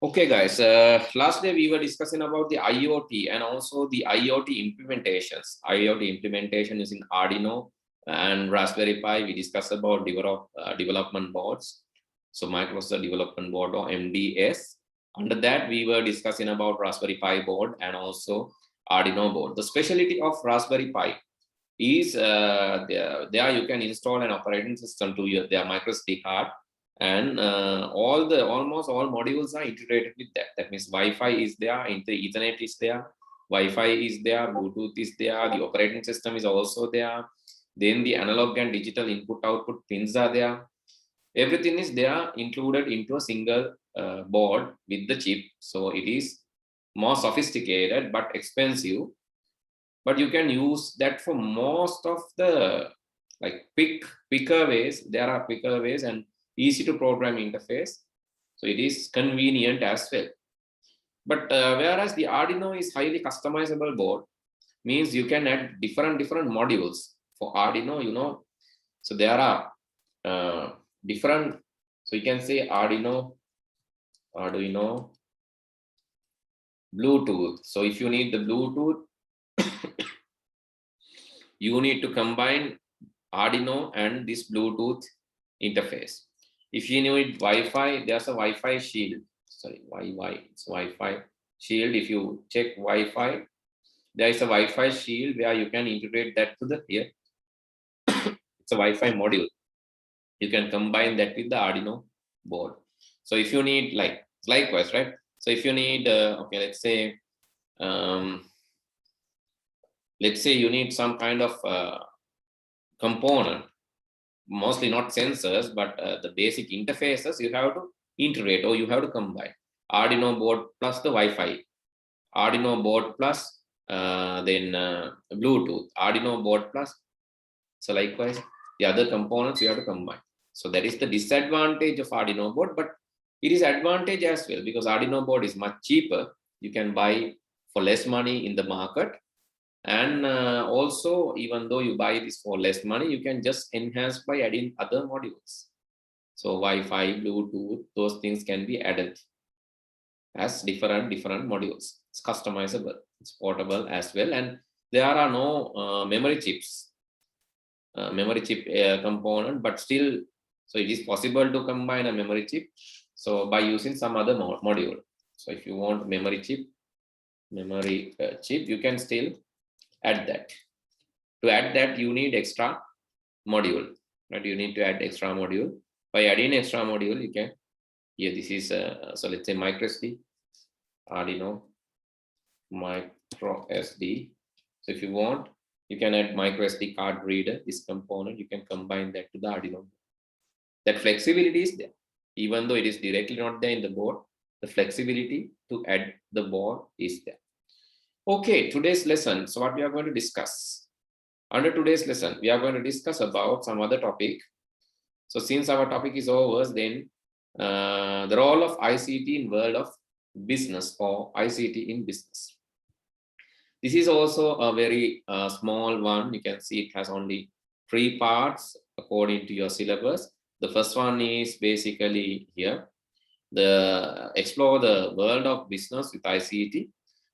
Okay, guys. Last day we were discussing about the IoT and also the IoT implementations. IoT implementation using Arduino and Raspberry Pi. We discussed about development boards. So Microsoft Development Board or MBCS. Under that, we were discussing about Raspberry Pi board and also Arduino board. The specialty of Raspberry Pi is there you can install an operating system to their micro SD card, and almost all modules are integrated with that. That means Wi-Fi is there, Ethernet is there, Wi-Fi is there, Bluetooth is there, the operating system is also there. Then the analog and digital input output pins are there. Everything is there included into a single board with the chip. So it is more sophisticated but expensive. But you can use that for most of the quicker ways. There are quicker ways and easy to program interface. So it is convenient as well. But whereas the Arduino is highly customizable board, means you can add different modules for Arduino, So there are different, so you can say Arduino, Bluetooth. So if you need the Bluetooth, you need to combine Arduino and this Bluetooth interface. If you need Wi-Fi, there's a Wi-Fi shield. Sorry, it's Wi-Fi shield. If you check Wi-Fi, there is a Wi-Fi shield where you can integrate that to the here. It's a Wi-Fi module. You can combine that with the Arduino board. So if you need likewise, right? So if you need, okay, let's say you need some kind of component, mostly not sensors, but the basic interfaces you have to integrate or you have to combine. Arduino board plus the Wi-Fi, Arduino board plus then Bluetooth, Arduino board plus. So likewise, the other components you have to combine. So that is the disadvantage of Arduino board, but it is advantage as well because Arduino board is much cheaper. You can buy for less money in the market. And also, even though you buy this for less money, you can just enhance by adding other modules. So Wi-Fi, Bluetooth, those things can be added as different modules. It's customizable, it's portable as well. And there are no memory chips, memory chip component, but still, so it is possible to combine a memory chip. So by using some other module. So if you want memory chip, you can still add that. To add that, you need extra module, right? You need to add extra module. By adding extra module, you can, here this is, so let's say micro SD, Arduino, micro SD. So if you want, you can add micro SD card reader, this component, you can combine that to the Arduino. That flexibility is there. Even though it is directly not there in the board, the flexibility to add the board is there. Okay, today's lesson. So what we are going to discuss? Under today's lesson, we are going to discuss about some other topic. So since our topic is over, then the role of ICT in world of business or ICT in business. This is also a very small one. You can see it has only 3 parts according to your syllabus. The first one is basically here, explore the world of business with ICT,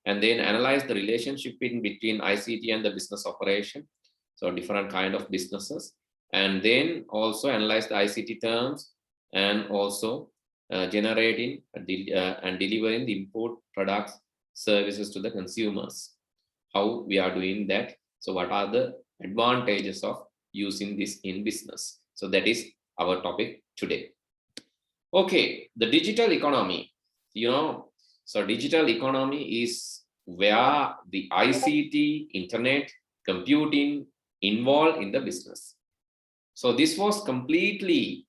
and then analyze the relationship between ICT and the business operation. So different kind of businesses, and then also analyze the ICT terms and also generating and delivering the input products, services to the consumers. How we are doing that. So what are the advantages of using this in business? So that is our topic today. Okay, the digital economy, so digital economy is where the ICT, internet, computing involved in the business. So this was completely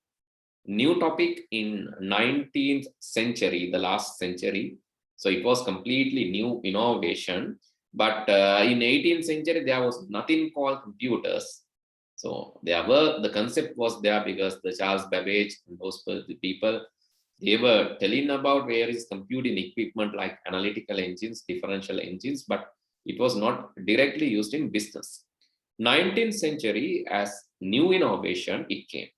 new topic in 19th century, the last century. So it was completely new innovation. But in 18th century, there was nothing called computers. So the concept was there because the Charles Babbage and those people, they were telling about various computing equipment like analytical engines, differential engines, but it was not directly used in business. 19th century, as new innovation, it came.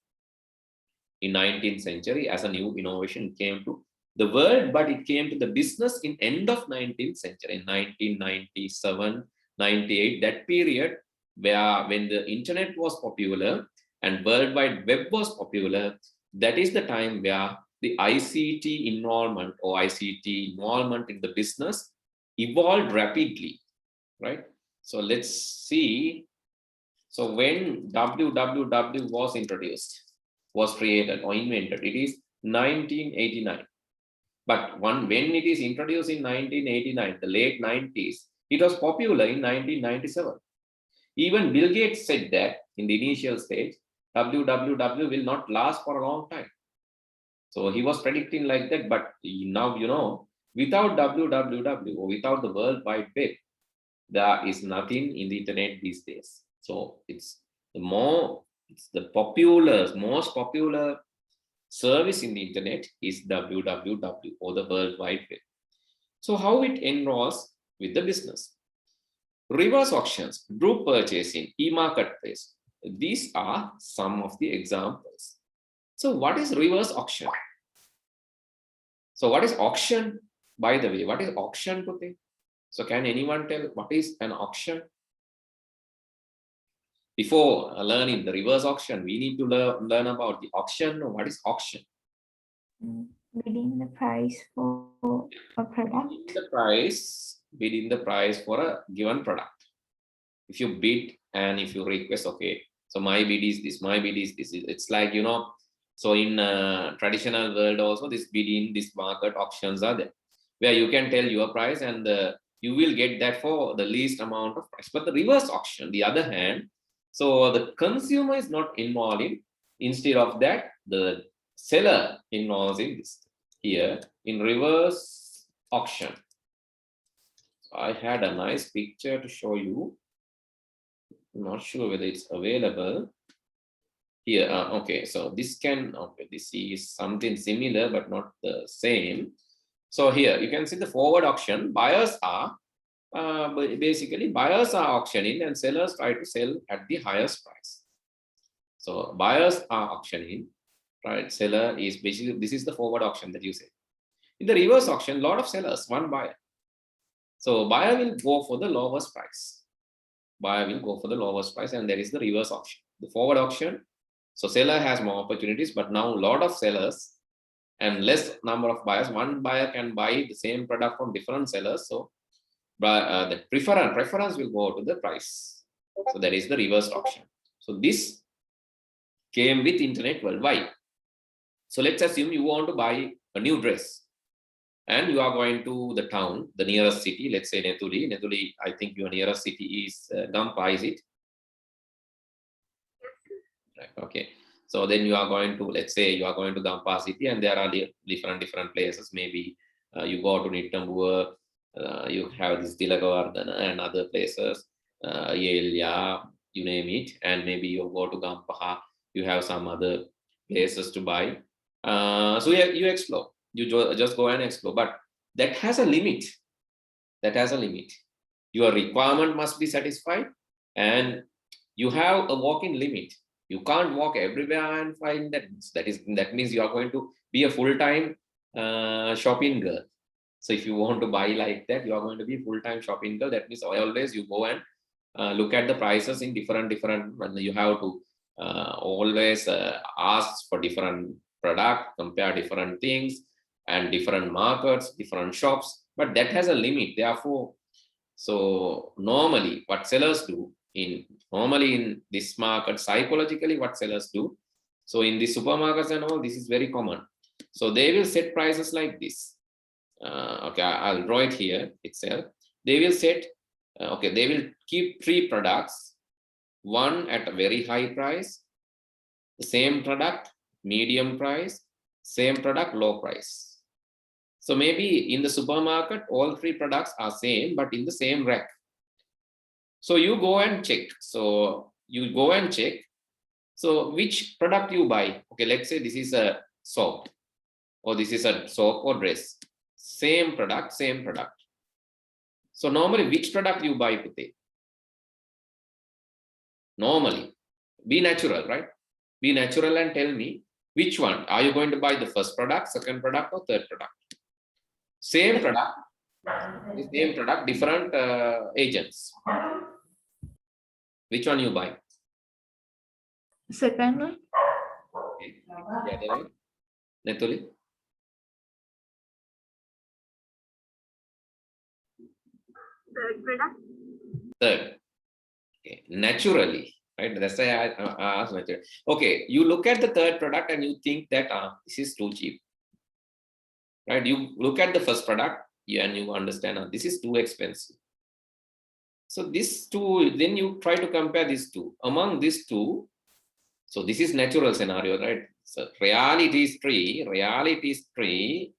In 19th century, as a new innovation, came to the world, but it came to the business in end of 19th century, in 1997, 98, that period where when the internet was popular and World Wide Web was popular, that is the time where the ICT involvement or ICT involvement in the business evolved rapidly, right? So let's see. So when www was introduced, was created or invented, it is 1989. But when it is introduced in 1989, the late 90s, it was popular in 1997. Even Bill Gates said that in the initial stage, www will not last for a long time. So he was predicting like that, but now, you know, without www or without the World Wide Web, there is nothing in the internet these days. So it's the most popular service in the internet is www or the World Wide Web. So how it enrolls with the business? Reverse auctions, group purchasing, e-marketplace. These are some of the examples. So what is reverse auction? So what is auction, by the way? What is auction, Puti? So can anyone tell what is an auction? Before learning the reverse auction, we need to learn about the auction. What is auction? Bidding the price for a product. Bidding the price for a given product. If you bid and if you request, okay, so my bid is this, my bid is this. It's like, you know, so in traditional world also, this bidding, this market auctions are there, where you can tell your price and you will get that for the least amount of price. But the reverse auction, the other hand, so the consumer is not involved in, instead of that, the seller involves in this. Here in reverse auction, so I had a nice picture to show you. I'm not sure whether it's available here. Okay, so this can, okay, this is something similar but not the same. So here you can see the forward auction. Buyers are basically buyers are auctioning and sellers try to sell at the highest price. So buyers are auctioning, right? Seller is basically, this is the forward auction that you say. In the reverse auction, lot of sellers, one buyer. So buyer will go for the lowest price. Buyer will go for the lowest price, and there is the reverse auction. The forward auction, so seller has more opportunities, but now a lot of sellers and less number of buyers. One buyer can buy the same product from different sellers. So the preference will go to the price. So that is the reverse auction. So this came with internet worldwide. So let's assume you want to buy a new dress and you are going to the town, the nearest city, let's say Netuli. Netuli, I think your nearest city is Gampa, is it? Right, okay. So then you are going to, let's say you are going to Gampa city and there are different places. Maybe you go to Nittambua, you have this Tilagavardhana and other places, Yelya, you name it, and maybe you go to Gampaha, you have some other places to buy. So you explore, you just go and explore, but that has a limit. That has a limit. Your requirement must be satisfied and you have a walk-in limit. You can't walk everywhere and find that. That means you are going to be a full-time shopping girl. So if you want to buy like that, you are going to be a full-time shopping girl. That means always you go and look at the prices in different, you have to always ask for different product, compare different things and different markets, different shops, but that has a limit. Therefore, so normally what sellers do normally in this market, psychologically what sellers do, so in the supermarkets and all, this is very common. So they will set prices like this. Okay, I'll draw it here itself. They will set, okay, they will keep 3 products, one at a very high price, the same product, medium price, same product, low price. So maybe in the supermarket, all 3 products are same, but in the same rack. So you go and check. So you go and check. So which product you buy? Okay, let's say this is a soap, or this is a soap or dress. Same product, same product. So normally, which product you buy, Puti? Normally, be natural, right? Be natural and tell me which one. Are you going to buy the first product, second product, or third product? Same product, different agents. Which one you buy? Second one. Okay. The other way. Netuli? Third product. Third. Okay. Naturally, right? That's why I asked naturally. Okay, you look at the third product and you think that this is too cheap. Right? You look at the first product and you understand this is too expensive. So this two, then you try to compare these two. Among these two, so this is natural scenario, right? So reality is three,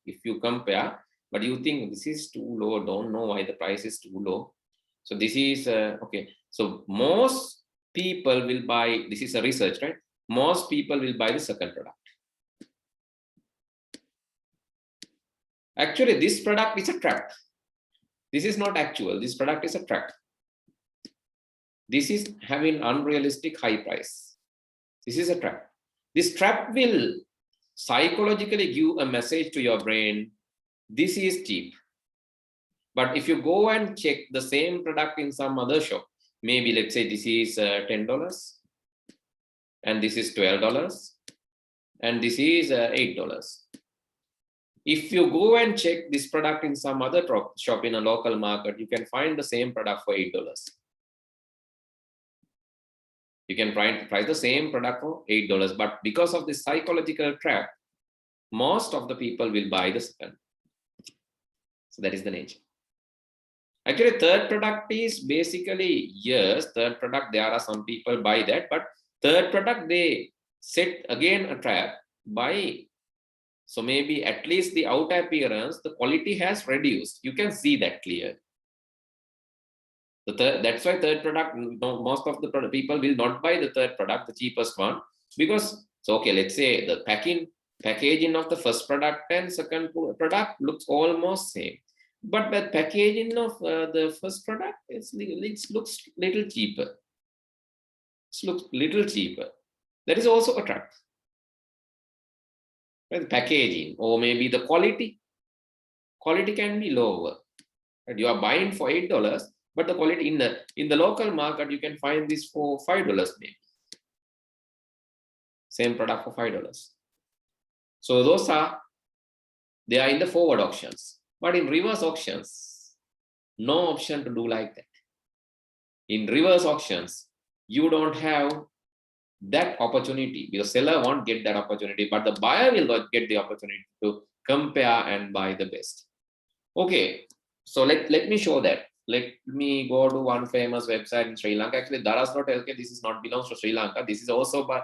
if you compare, but you think this is too low, don't know why the price is too low. So this is, okay. So most people will buy, this is a research, right? Most people will buy the second product. Actually, this product is a trap. This is not actual, this product is a trap. This is having unrealistic high price. This is a trap. This trap will psychologically give a message to your brain, this is cheap. But if you go and check the same product in some other shop, maybe let's say this is $10 and this is $12 and this is $8. If you go and check this product in some other shop in a local market, you can find the same product for $8. You can price the same product for $8, but because of this psychological trap, most of the people will buy the second. So that is the nature. Actually, third product is basically, yes, third product, there are some people buy that, but third product, they set again a trap by, so maybe at least the outer appearance, the quality has reduced. You can see that clearly. That's why third product, most of the people will not buy the third product, the cheapest one, because, so okay, let's say the packaging of the first product and second product looks almost same, but the packaging of the first product looks little cheaper. It looks little cheaper. That is also a trap. Right? The packaging, or maybe the quality can be lower. Right? You are buying for $8. But the quality in the local market, you can find this for $5 maybe. Same product for $5. So those they are in the forward auctions. But in reverse auctions, no option to do like that. In reverse auctions, you don't have that opportunity. The seller won't get that opportunity, but the buyer will get the opportunity to compare and buy the best. Okay, so let me show that. Let me go to one famous website in Sri Lanka. Actually, Daras.lk, this is not belongs to Sri Lanka. This is also by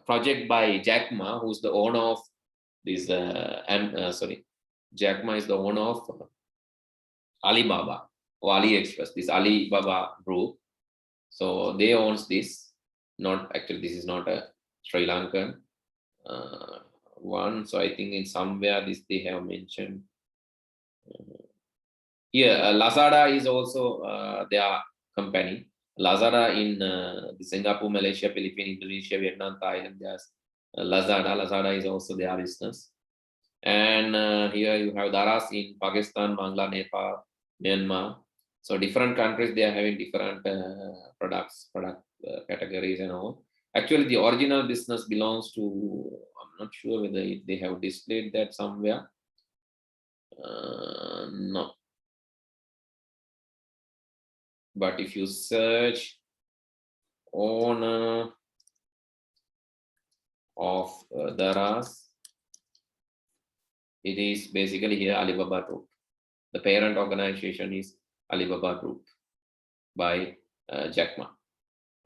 project by Jack Ma, who's the owner of this. Jack Ma is the owner of Alibaba or AliExpress. This Alibaba group. So they owns this. Not actually, this is not a Sri Lankan one. So I think in somewhere this they have mentioned. Here, Lazada is also their company. Lazada in Singapore, Malaysia, Philippines, Indonesia, Vietnam, Thailand. There's Lazada. Lazada is also their business. And here you have Daras in Pakistan, Bangladesh, Nepal, Myanmar. So different countries, they are having different product categories and all. Actually, the original business belongs to, I'm not sure whether they have displayed that somewhere. No. But if you search owner of Daras, it is basically here Alibaba Group. The parent organization is Alibaba Group by Jack Ma,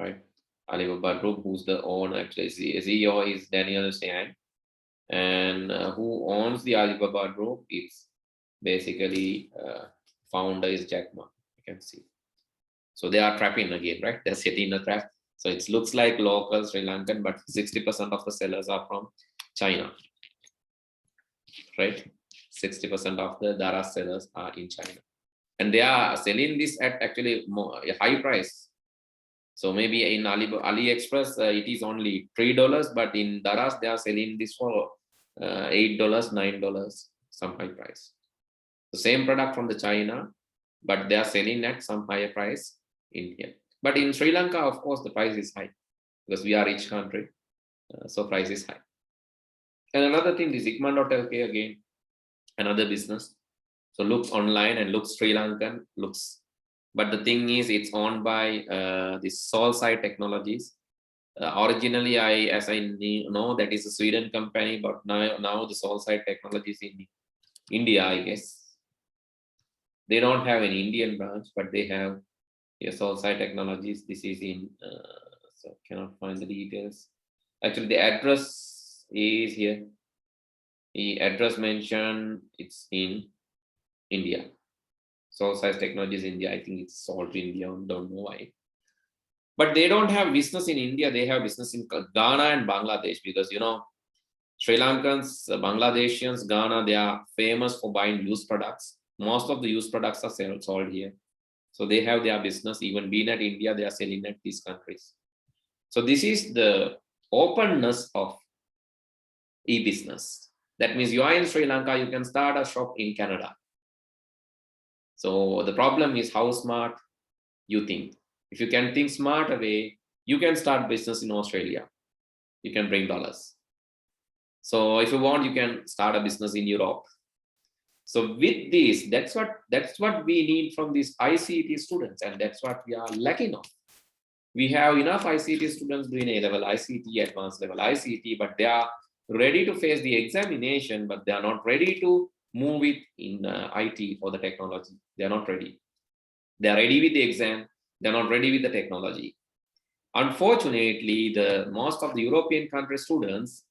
right? Alibaba Group, who's the owner, actually CEO is Daniel Siang, and who owns the Alibaba Group? It's basically founder is Jack Ma. You can see. So they are trapping again, right? They're setting a trap. So it looks like local Sri Lankan, but 60% of the sellers are from China, right? 60% of the Daras sellers are in China. And they are selling this at actually a high price. So maybe in AliExpress, it is only $3, but in Daras, they are selling this for $8, $9. some high price. The same product from the China, but they are selling at some higher price in here. But in Sri Lanka, of course, the price is high because we are a rich country, so price is high. And another thing, this Ikman.lk again, another business. So looks online and looks Sri Lankan, looks. But the thing is, it's owned by this Solside Technologies. Originally, as I know, that is a Sweden company, but now the Solside Technologies in India, I guess. They don't have an Indian branch, but they have Solside Technologies. This is in, so cannot find the details. Actually, the address is here. The address mentioned, it's in India. Solside Technologies India. I think it's sold in India. Don't know why. But they don't have business in India. They have business in Ghana and Bangladesh because, you know, Sri Lankans, Bangladeshians, Ghana, they are famous for buying used products. Most of the used products are sold here. So they have their business. Even being at India, they are selling at these countries. So this is the openness of e-business. That means you are in Sri Lanka, you can start a shop in Canada. So the problem is how smart you think. If you can think smart away, you can start business in Australia. You can bring dollars. So if you want, you can start a business in Europe. So with this, that's what we need from these ICT students, and that's what we are lacking of. We have enough ICT students doing A-level ICT, advanced level ICT, but they are ready to face the examination, but they are not ready to move it in IT or the technology. They are not ready. They are ready with the exam. They are not ready with the technology. Unfortunately, most of the European country students,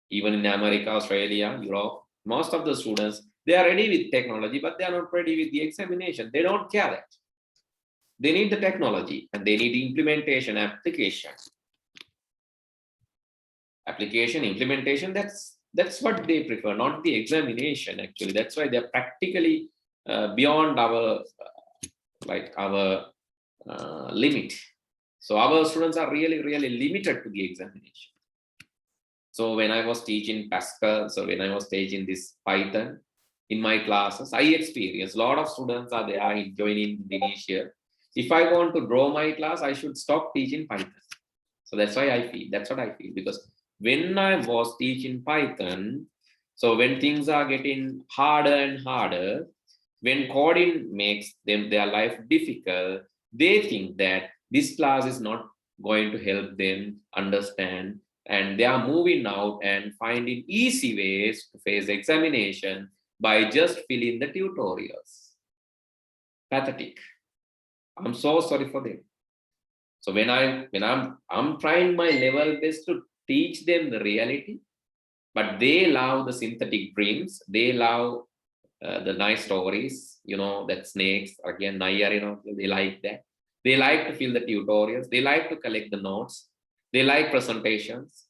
even in America, Australia, Europe, most of the students, they are ready with technology, but they are not ready with the examination. They don't care that. They need the technology and they need implementation, application. Application, implementation, that's what they prefer, not the examination actually. That's why they're practically beyond our limit. So our students are really, really limited to the examination. So when I was teaching Pascal, so when I was teaching this Python in my classes, I experienced a lot of students are there joining Indonesia. If I want to draw my class, I should stop teaching Python. So that's why I feel, that's what I feel, because when I was teaching Python, so when things are getting harder and harder, when coding makes their life difficult, they think that this class is not going to help them understand, and they are moving out and finding easy ways to face examination by just filling the tutorials. Pathetic. I'm so sorry for them. So when I'm trying my level best to teach them the reality, but they love the synthetic dreams. They love the nice stories, you know, that snakes, again, Nayar, you know, they like that. They like to fill the tutorials. They like to collect the notes. They like presentations.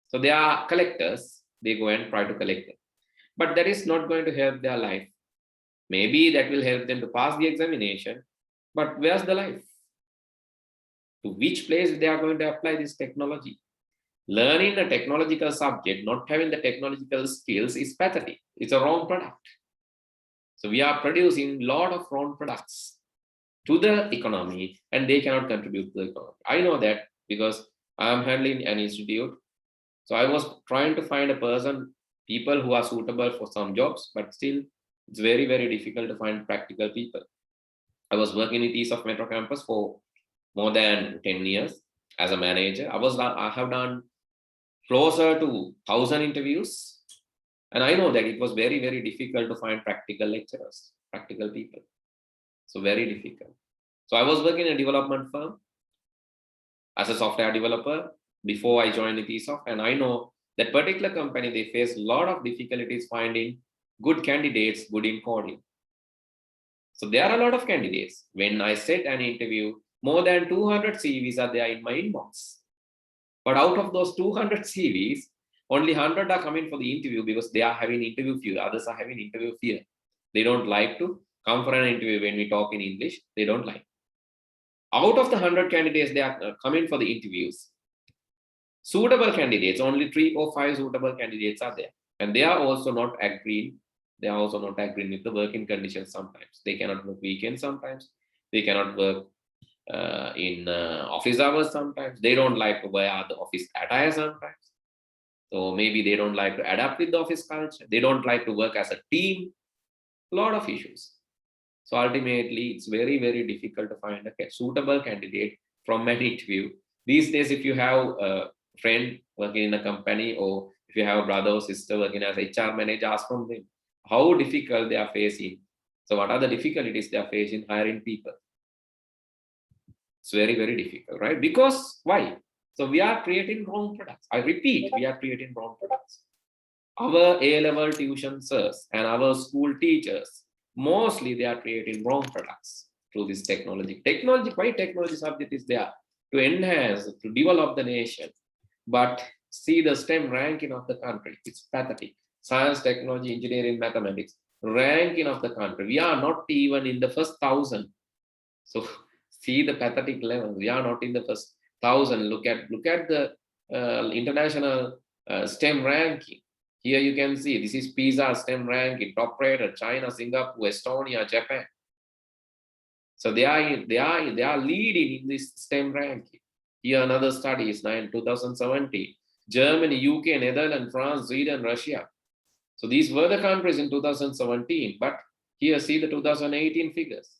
So they are collectors. They go and try to collect them. But that is not going to help their life. Maybe that will help them to pass the examination, but where's the life? To which place they are going to apply this technology? Learning a technological subject, not having the technological skills is pathetic. It's a wrong product. So we are producing a lot of wrong products to the economy, and they cannot contribute to the economy. I know that because I am handling an institute. So I was trying to find people who are suitable for some jobs, but still it's very, very difficult to find practical people. I was working with East of Metro Campus for more than 10 years as a manager. I have done closer to 1,000 interviews. And I know that it was very, very difficult to find practical lecturers, practical people. So very difficult. So I was working in a development firm as a software developer before I joined ESOF. And I know that particular company, they face a lot of difficulties finding good candidates, good in coding. So there are a lot of candidates. When I set an interview, more than 200 CVs are there in my inbox. But out of those 200 CVs, only 100 are coming for the interview because they are having interview fear. Others are having interview fear. They don't like to come for an interview when we talk in English. They don't like. Out of the 100 candidates, they are coming for the interviews. Suitable candidates, only 3 or 5 suitable candidates are there. And they are also not agreeing They are also not agreeing with the working conditions sometimes. They cannot work weekends sometimes. They cannot work in office hours sometimes. They don't like to wear the office attire sometimes. So maybe they don't like to adapt with the office culture. They don't like to work as a team. A lot of issues. So ultimately, it's very, very difficult to find a suitable candidate from an interview. These days, if you have a friend working in a company, or if you have a brother or sister working as HR manager, ask from them how difficult they are facing. So what are the difficulties they are facing hiring people? It's very, very difficult, right? Because why? So we are creating wrong products. I repeat, we are creating wrong products. Our A-level tuition sirs and our school teachers, mostly they are creating wrong products through this technology. Why technology subject is there? To enhance, to develop the nation. But see the STEM ranking of the country, it's pathetic. Science, technology, engineering, mathematics, ranking of the country. We are not even in the first 1,000. So see the pathetic level. We are not in the first 1,000. Look at the international STEM ranking. Here you can see this is PISA STEM ranking, top rated China, Singapore, Estonia, Japan. So they are leading in this STEM ranking. Here another study is 2017. Germany, UK, Netherlands, France, Sweden, Russia. So these were the countries in 2017, but here see the 2018 figures.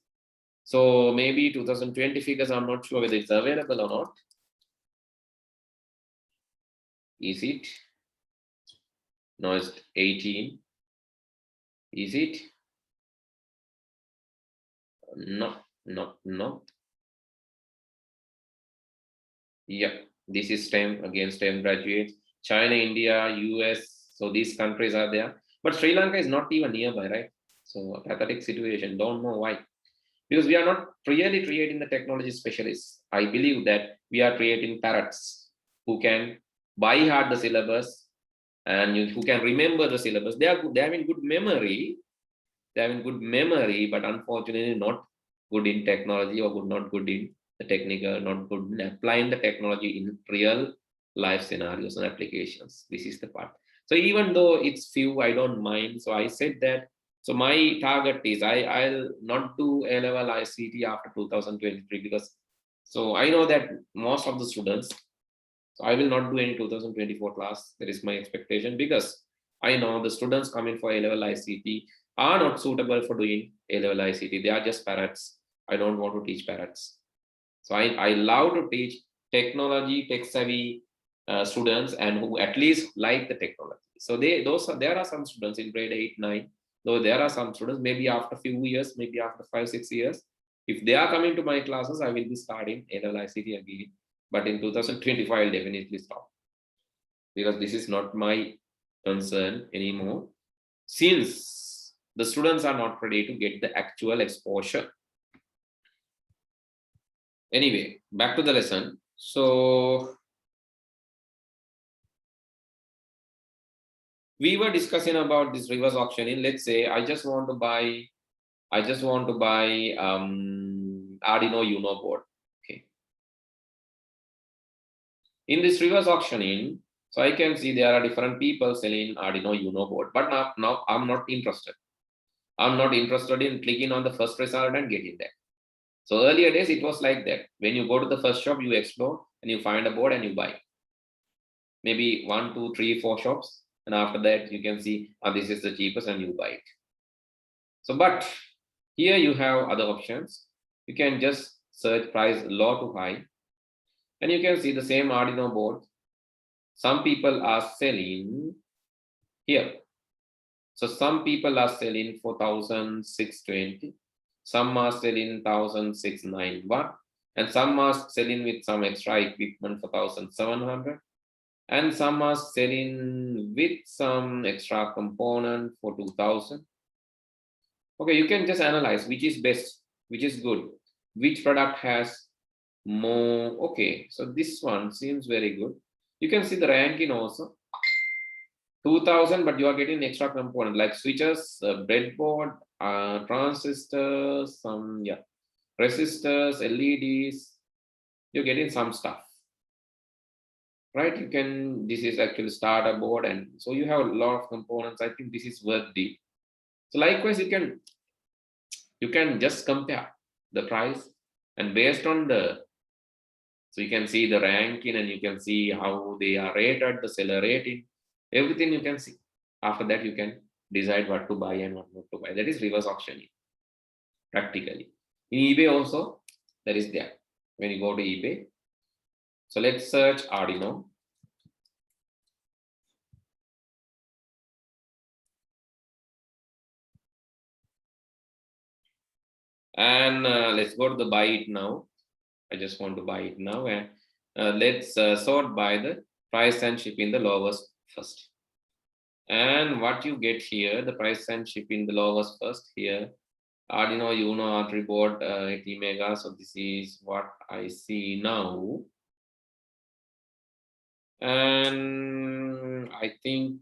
So maybe 2020 figures, I'm not sure whether it's available or not. Is it? No, it's 18. Is it? No. Yeah, this is STEM, again, STEM graduates. China, India, US, so these countries are there. But Sri Lanka is not even nearby, right? So a pathetic situation, don't know why. Because we are not really creating the technology specialists. I believe that we are creating parrots who can by heart the syllabus and who can remember the syllabus. They are good, they are having good memory. They are having good memory, but unfortunately not good in technology, or not good in the technical, not good in applying the technology in real life scenarios and applications. This is the part. So even though it's few, I don't mind. So I said that. So my target is I'll not do A-level ICT after 2023, because so I know that most of the students, so I will not do any 2024 class. That is my expectation, because I know the students coming for A-level ICT are not suitable for doing A-level ICT. They are just parrots. I don't want to teach parrots. So I love to teach technology, tech-savvy students, and who at least like the technology. So there are some students in grade 8, 9. Though there are some students, maybe after a few years, maybe after 5, 6 years, if they are coming to my classes, I will be starting A-level ICT again. But in 2025, I'll definitely stop, because this is not my concern anymore, since the students are not ready to get the actual exposure. Anyway, back to the lesson. So we were discussing about this reverse auctioning. Let's say I just want to buy Arduino Uno board. Okay. In this reverse auctioning, so I can see there are different people selling Arduino Uno board, but now I'm not interested. I'm not interested in clicking on the first result and getting that. So earlier days, it was like that. When you go to the first shop, you explore and you find a board and you buy. Maybe 1, 2, 3, 4 shops. And after that, you can see, this is the cheapest, and you buy it. So, but here you have other options. You can just search price low to high, and you can see the same Arduino board. Some people are selling here. So some people are selling for 1,620. Some are selling 1,691, and some are selling with some extra equipment for 1,700, and some are selling with some extra component for 2,000. Okay, you can just analyze which is best, which is good, which product has more. Okay, so this one seems very good. You can see the ranking also. 2,000, but you are getting extra component like switches, breadboard, transistors, some resistors, LEDs. You're getting some stuff, right? You can, this is actually starter board, and so you have a lot of components. I think this is worth the So likewise, you can just compare the price, and based on the, so you can see the ranking and you can see how they are rated, the seller rating, everything you can see. After that, you can decide what to buy and what not to buy. That is reverse auctioning, practically. In eBay also, that is there. When you go to eBay, so let's search Arduino. And let's go to the buy it now. I just want to buy it now, and let's sort by the price and shipping the lowest first. And what you get here, the price and shipping the lowest first here, Arduino Uno R3 board 80 mega. So this is what I see now. And I think,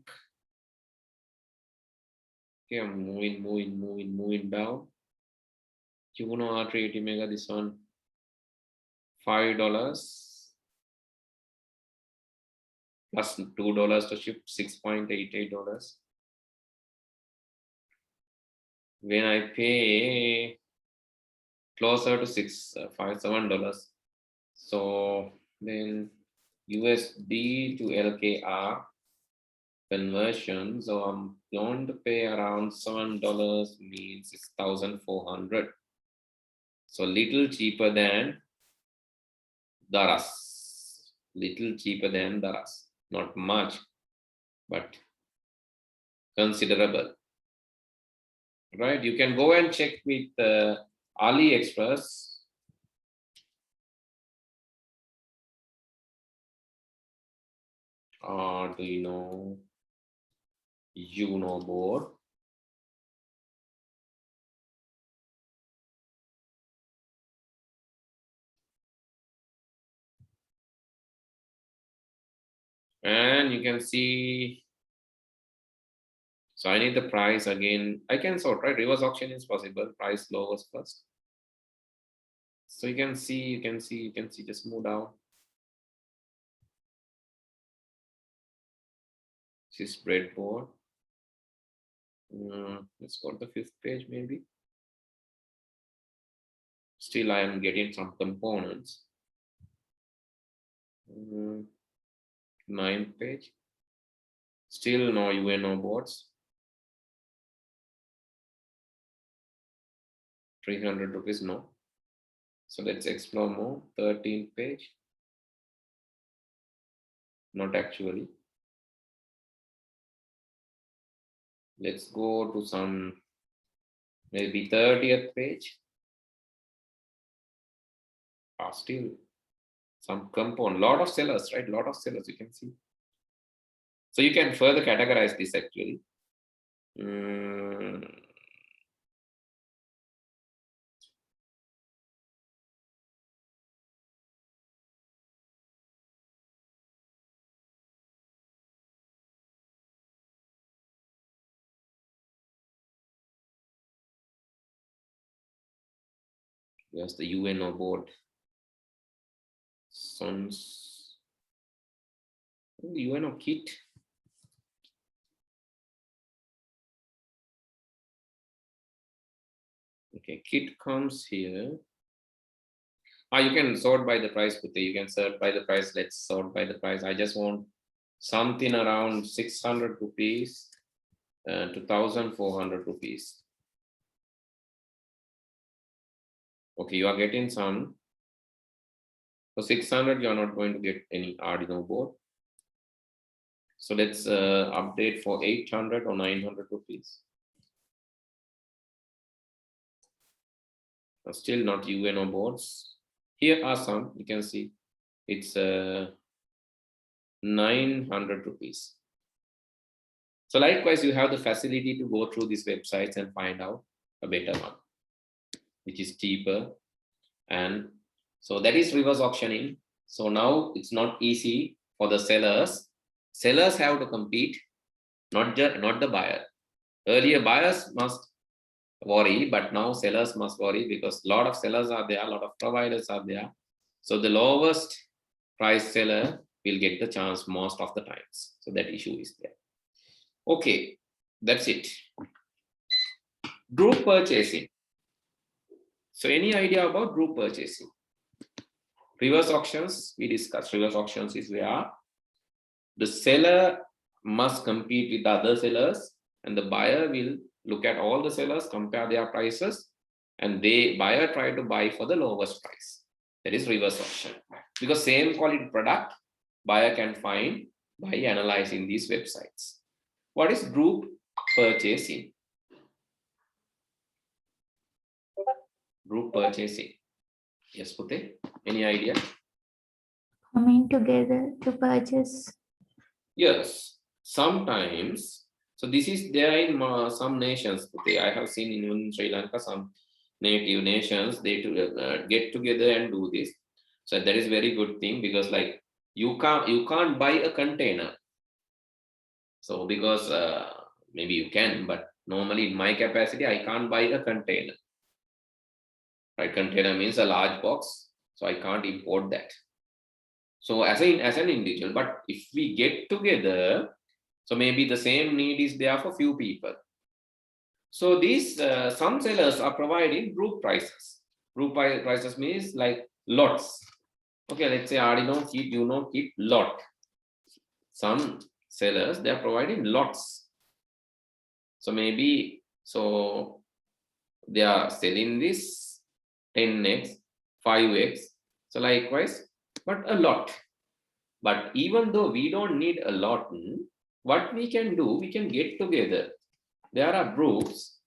okay, I'm moving down. Uno R3 80 mega, this one, $5 plus $2 to ship, $6.88. When I pay closer to $7, so then USD to LKR conversion, so I'm going to pay around $7, means it's 1,400. So little cheaper than Daras, little cheaper than Daras, not much, but considerable. Right, you can go and check with AliExpress. Arduino Uno board. And you can see, so I need the price again. I can sort, right? Reverse auction is possible. Price lowest first. So you can see, just move down. This is breadboard. Let's go to the 5th page, maybe. Still, I am getting some components. 9th page. Still no UNO boards. 300 rupees, no. So let's explore more. 13th page. Not actually. Let's go to some, maybe 30th page. Still some component, lot of sellers, right? Lot of sellers, you can see. So you can further categorize this actually. There's the UNO board. Sons. UNO kit. Okay, kit comes here. You can sort by the price, Pute. You can sort by the price. Let's sort by the price. I just want something around 600 rupees to 1,400 rupees. Okay, you are getting some. For 600, you are not going to get any Arduino board. So let's update for 800 or 900 rupees. Still not UNO boards. Here are some, you can see it's 900 rupees. So likewise, you have the facility to go through these websites and find out a better one, which is cheaper. And so that is reverse auctioning. So now it's not easy for the sellers. Sellers have to compete, not the buyer. Earlier buyers must worry, but now sellers must worry because a lot of sellers are there, a lot of providers are there. So the lowest price seller will get the chance most of the times. So that issue is there. Okay, that's it. Group purchasing. So any idea about group purchasing? Reverse auctions, we discussed. Reverse auctions is where the seller must compete with other sellers and the buyer will look at all the sellers, compare their prices, and buyer try to buy for the lowest price. That is reverse auction. Because same quality product, buyer can find by analyzing these websites. What is group purchasing? Group purchasing. Yes, Pute, any idea? Coming together to purchase. Yes, sometimes. So this is there in some nations. Pute. I have seen in Sri Lanka some native nations, they get together and do this. So that is very good thing because like you can't buy a container. So because maybe you can, but normally in my capacity I can't buy a container. Right, container means a large box, so I can't import that. So as an individual, but if we get together, so maybe the same need is there for few people. So these some sellers are providing group prices. Group prices means like lots. Okay, let's say Arduino kit, Uno kit, lot. Some sellers, they are providing lots. So maybe so they are selling this 10x, 5x. So likewise, but a lot. But even though we don't need a lot, what we can do, we can get together. There are groups,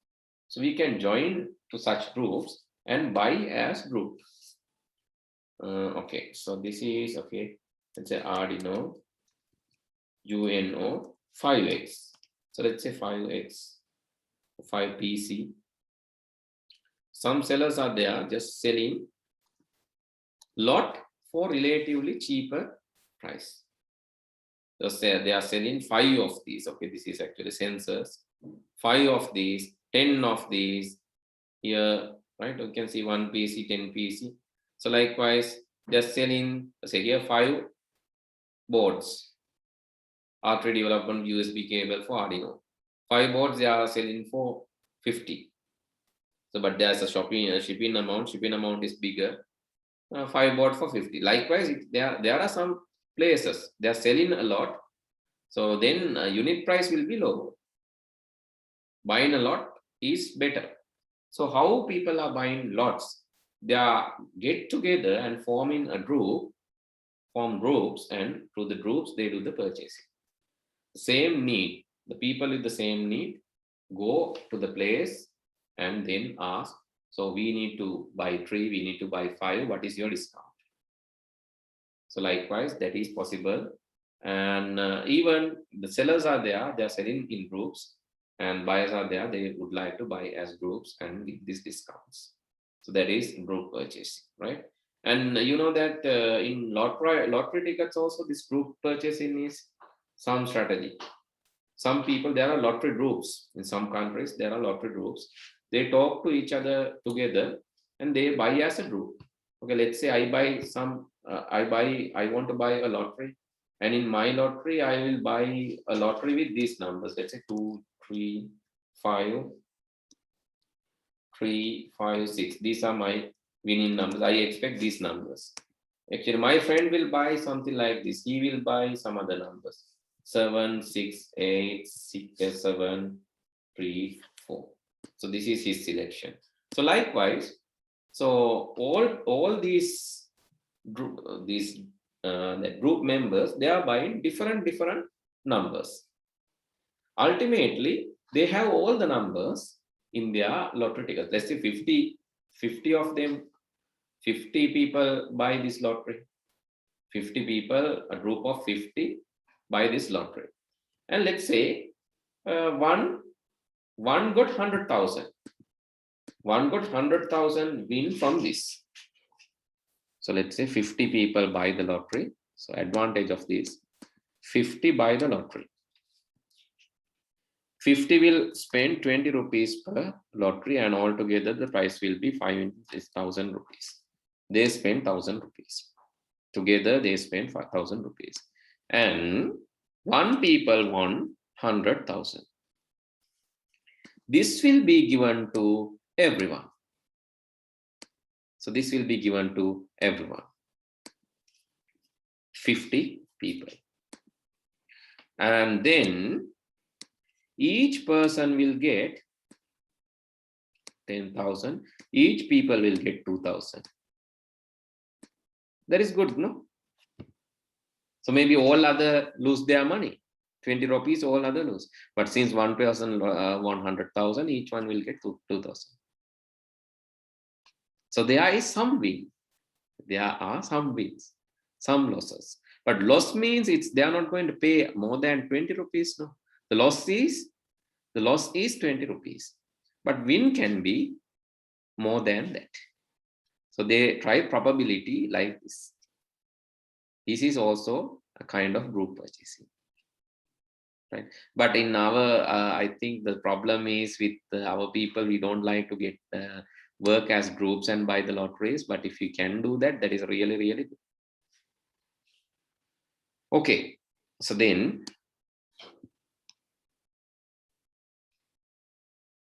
so we can join to such groups and buy as group. Okay, so this is okay. Let's say Arduino, UNO 5x. So let's say 5x, 5 PC. Some sellers are there just selling lot for relatively cheaper price. So they are selling 5 of these. Okay, this is actually sensors. 5 of these, 10 of these here, right? You can see 1 PC, 10 PC. So likewise, they're selling, say here 5 boards. R3 development USB cable for Arduino. 5 boards they are selling for 50. So, but there's a shipping amount is bigger. 5 boards for 50. Likewise, there are some places they are selling a lot. So then unit price will be low. Buying a lot is better. So how people are buying lots? They are get together and forming a group, form groups, and through the groups they do the purchasing. Same need, the people with the same need go to the place and then ask, so we need to buy 3, we need to buy 5, what is your discount? So likewise, that is possible. And even the sellers are there, they are selling in groups, and buyers are there, they would like to buy as groups and with these discounts. So that is group purchasing, right? And you know that in lottery tickets also, this group purchasing is some strategy. Some people, there are lottery groups. In some countries, there are lottery groups. They talk to each other together and they buy as a group. Okay, let's say I buy some, I want to buy a lottery. And in my lottery, I will buy a lottery with these numbers. Let's say 2, 3, 5, 3, 5, 6. These are my winning numbers. I expect these numbers. Actually, my friend will buy something like this. He will buy some other numbers. 7, 6, 8, 6, 7, 3, 4. So this is his selection. So likewise, so all these group members, they are buying different numbers. Ultimately, they have all the numbers in their lottery tickets. Let's say 50 of them, 50 people buy this lottery. 50 people, a group of 50 buy this lottery. And let's say one got 100,000. One got 100,000 win from this. So let's say 50 people buy the lottery. So advantage of this, 50 buy the lottery. 50 will spend 20 rupees per lottery, and altogether the price will be 5,000 rupees. They spend 1,000 rupees. Together they spend 5,000 rupees. And one people won 100,000. this will be given to everyone. So this will be given to everyone. 50 people. And then each person will get 10,000. Each people will get 2,000. That is good, no? So maybe all other lose their money. 20 rupees, all other lose. But since one person 100,000, each one will get 2,000. So there is some win. There are some wins, some losses. But loss means they are not going to pay more than 20 rupees. No, the loss is 20 rupees. But win can be more than that. So they try probability like this. This is also a kind of group purchasing, right? But in our, I think the problem is with our people, we don't like to get work as groups and buy the lotteries. But if you can do that, that is really, really good. Okay, so then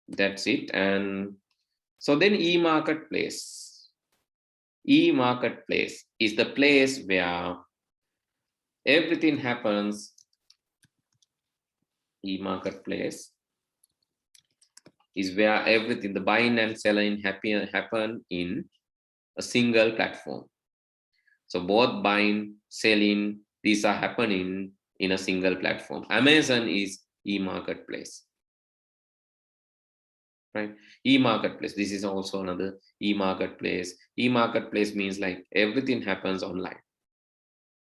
that's it. And so then e-marketplace. E-marketplace is the place where everything happens. E-marketplace is where everything, the buying and selling happen in a single platform. So both buying, selling, these are happening in a single platform. Amazon is e-marketplace, right? E-marketplace, this is also another e-marketplace. E-marketplace means like everything happens online.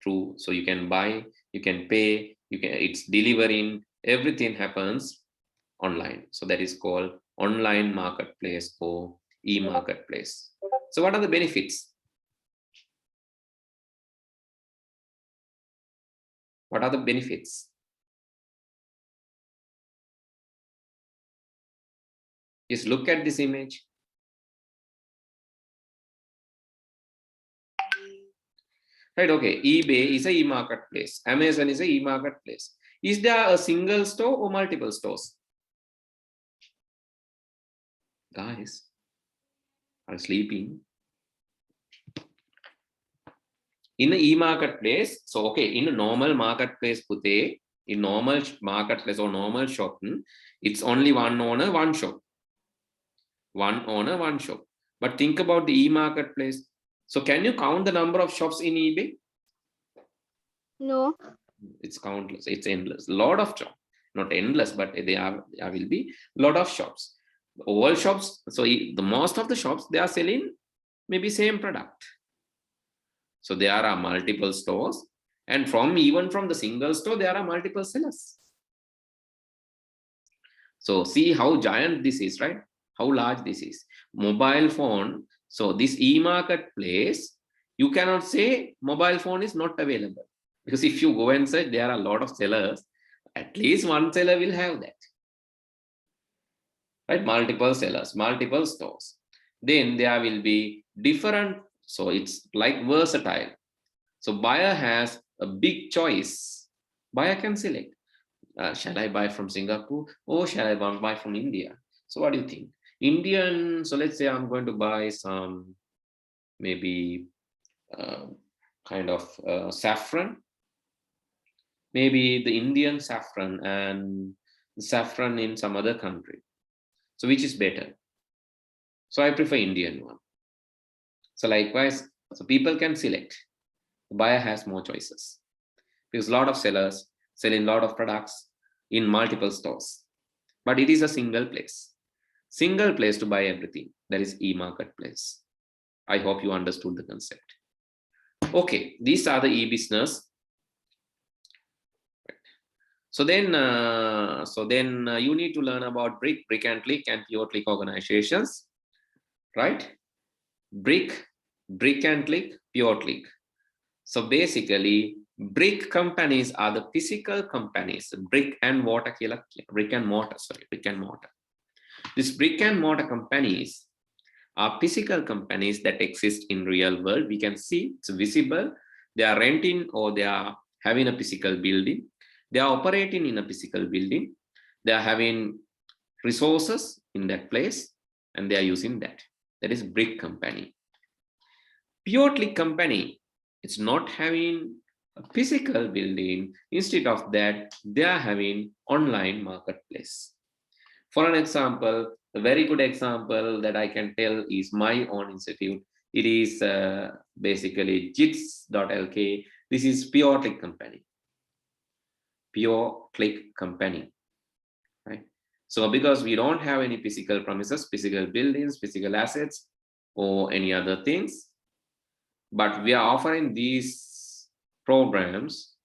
True. So you can buy, you can pay, it's delivering, everything happens online. So that is called online marketplace or e-marketplace. So what are the benefits? What are the benefits? Just look at this image. Right, okay, eBay is a e-marketplace. Amazon is a e-marketplace. Is there a single store or multiple stores? Guys are sleeping. In the e-marketplace, so okay, in a normal marketplace, in normal marketplace or normal shop, it's only one owner, one shop. One owner, one shop. But think about the e-marketplace. So can you count the number of shops in eBay? No. It's countless, it's endless. Lot of shops, not endless, but there will be lot of shops. All shops, so the most of the shops, they are selling maybe same product. So there are multiple stores, and even from the single store, there are multiple sellers. So see how giant this is, right? How large this is. Mobile phone. So this e-marketplace, you cannot say mobile phone is not available, because if you go and search, there are a lot of sellers. At least one seller will have that, right? Multiple sellers, multiple stores. Then there will be different. So it's like versatile. So buyer has a big choice. Buyer can select. Shall I buy from Singapore or shall I buy from India? So what do you think? Indian, so let's say I'm going to buy some maybe kind of saffron. Maybe the Indian saffron and the saffron in some other country. So which is better? So I prefer Indian one. So likewise, so people can select. The buyer has more choices because a lot of sellers selling a lot of products in multiple stores, but it is a single place to buy everything. That is e-marketplace. I hope you understood the concept. Okay, these are the e-business. So then you need to learn about brick and click and pure click organizations, right? Brick and click, pure click. So basically, brick companies are the physical companies. Brick and mortar. These brick and mortar companies are physical companies that exist in real world. We can see it's visible. They are renting or they are having a physical building. They are operating in a physical building. They are having resources in that place, and they are using that. That is brick company. Pure click company, it's not having a physical building. Instead of that, they are having online marketplace. For an example, a very good example that I can tell is my own institute. It is basically jits.lk. This is pure click company. Pure click company, right? So because we don't have any physical premises, physical buildings, physical assets, or any other things, but we are offering these programs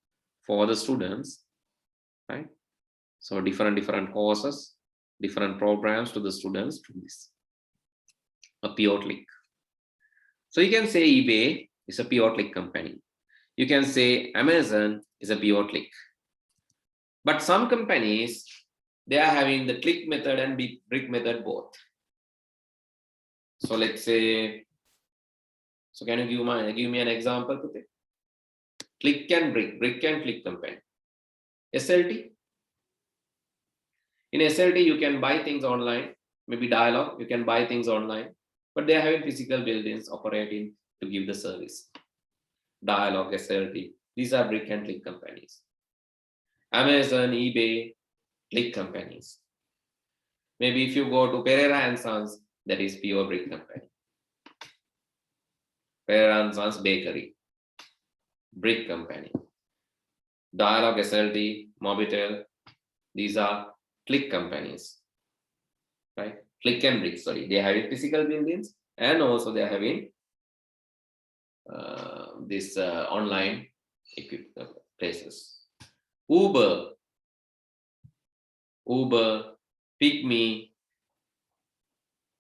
for the students, right? So different courses, different programs to the students to this, a pure click. So you can say eBay is a pure click company. You can say Amazon is a pure click. But some companies, they are having the click method and brick method both. So let's say, so can you give me an example? Pute? Click and brick and click company. SLT. In SLT, you can buy things online, maybe Dialog, you can buy things online, but they are having physical buildings operating to give the service. Dialog, SLT, these are brick and click companies. Amazon, eBay, click companies. Maybe if you go to Pereira and Sons, that is pure brick company. Pereira and Sons Bakery, brick company. Dialog, SLT, Mobitel, these are click companies, right? Click and brick, sorry. They are having physical buildings and also they are having this online places. Uber, Pick Me.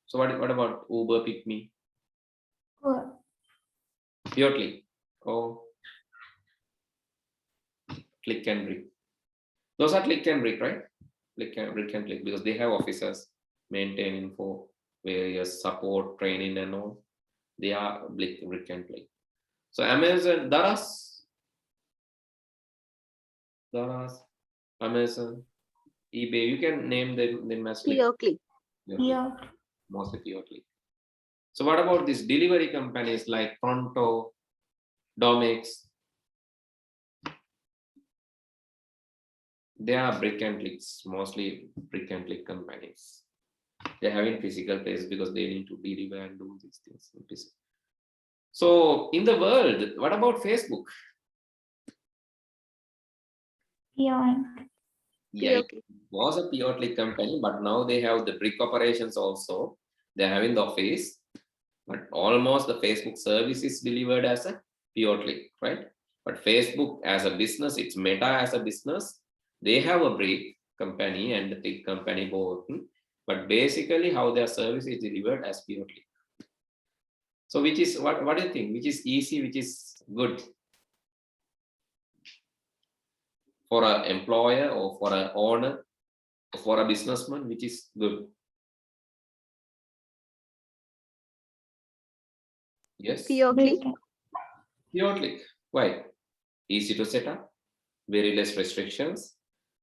So what about Uber, Pick Me? Pure click. Oh, click and brick. Those are click and brick, right? Brick and click, because they have officers maintaining for various support, training and all. They are brick and click. So Amazon, Daras, Amazon, eBay, you can name them as Pure click. Yeah. Mostly pure click. So what about these delivery companies like Pronto, Domix? They are brick and clicks, mostly brick and click companies. They're having physical place because they need to deliver and do these things. So in the world, what about Facebook? Yeah. Yeah, it was a pure click company, but now they have the brick operations also. They're having the office, but almost the Facebook service is delivered as a pure click, right? But Facebook as a business, it's Meta as a business, they have a brick company and the click company both, but basically how their service is delivered as pure click. So which is, what do you think? Which is easy, which is good? For an employer or for an owner or for a businessman, which is good? Yes. Pure click. Pure click. Why? Easy to set up, very less restrictions.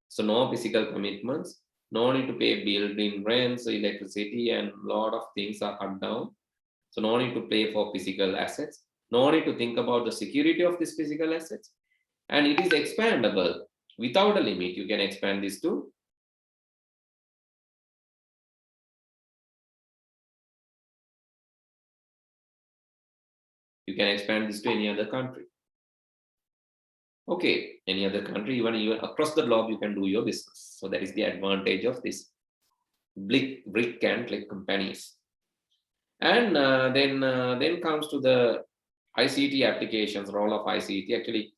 So no physical commitments, no need to pay building rents, electricity, and a lot of things are cut down. So no need to pay for physical assets. No need to think about the security of these physical assets. And it is expandable without a limit. You can expand this to any other country. Okay, any other country, even across the globe, you can do your business. So that is the advantage of this brick and click companies. And then comes to the ICT applications, role of ICT actually.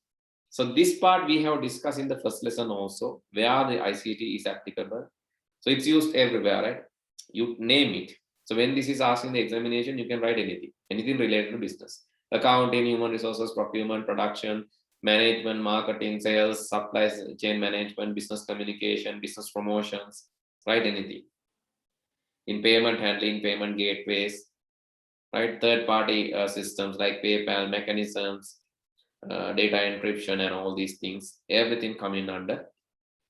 So this part we have discussed in the first lesson also, where the ICT is applicable. So it's used everywhere, right? You name it. So when this is asked in the examination, you can write anything related to business. Accounting, human resources, procurement, production, management, marketing, sales, supply chain management, business communication, business promotions, write anything. In payment handling, payment gateways, right? Third-party systems like PayPal, mechanisms, data encryption and all these things, everything coming under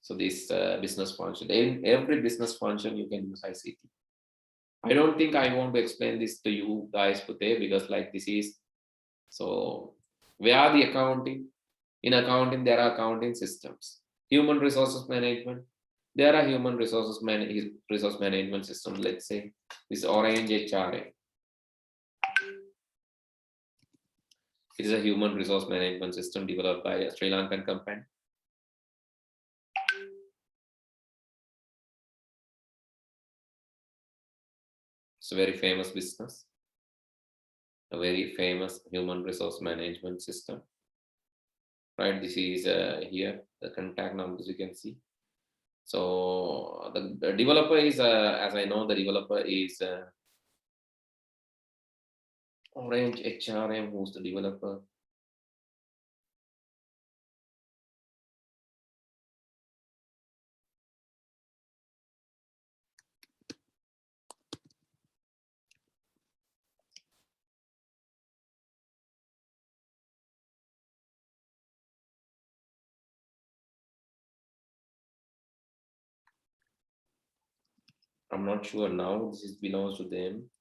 So this business function, in every business function, you can use ICT. I don't think I want to explain this to you guys today because like this is, so where are the accounting? In accounting, there are accounting systems. Human resources management, there are human resource management systems. Let's say this Orange HRM. It is a human resource management system developed by a Sri Lankan company. It's a very famous business, a very famous human resource management system. Right, this is here the contact numbers you can see. So the developer is, as I know, the developer is Orange HRM. Who's the developer? I'm not sure now. This belongs to them.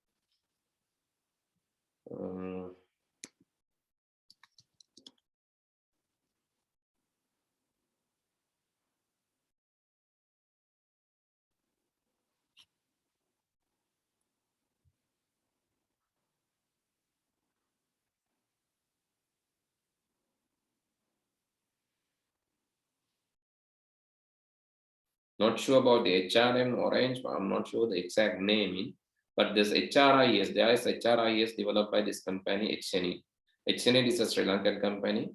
Not sure about the HRM Orange. I'm not sure the exact name, but this HRIS, there is HRIS developed by this company, HNE. HNE is a Sri Lankan company,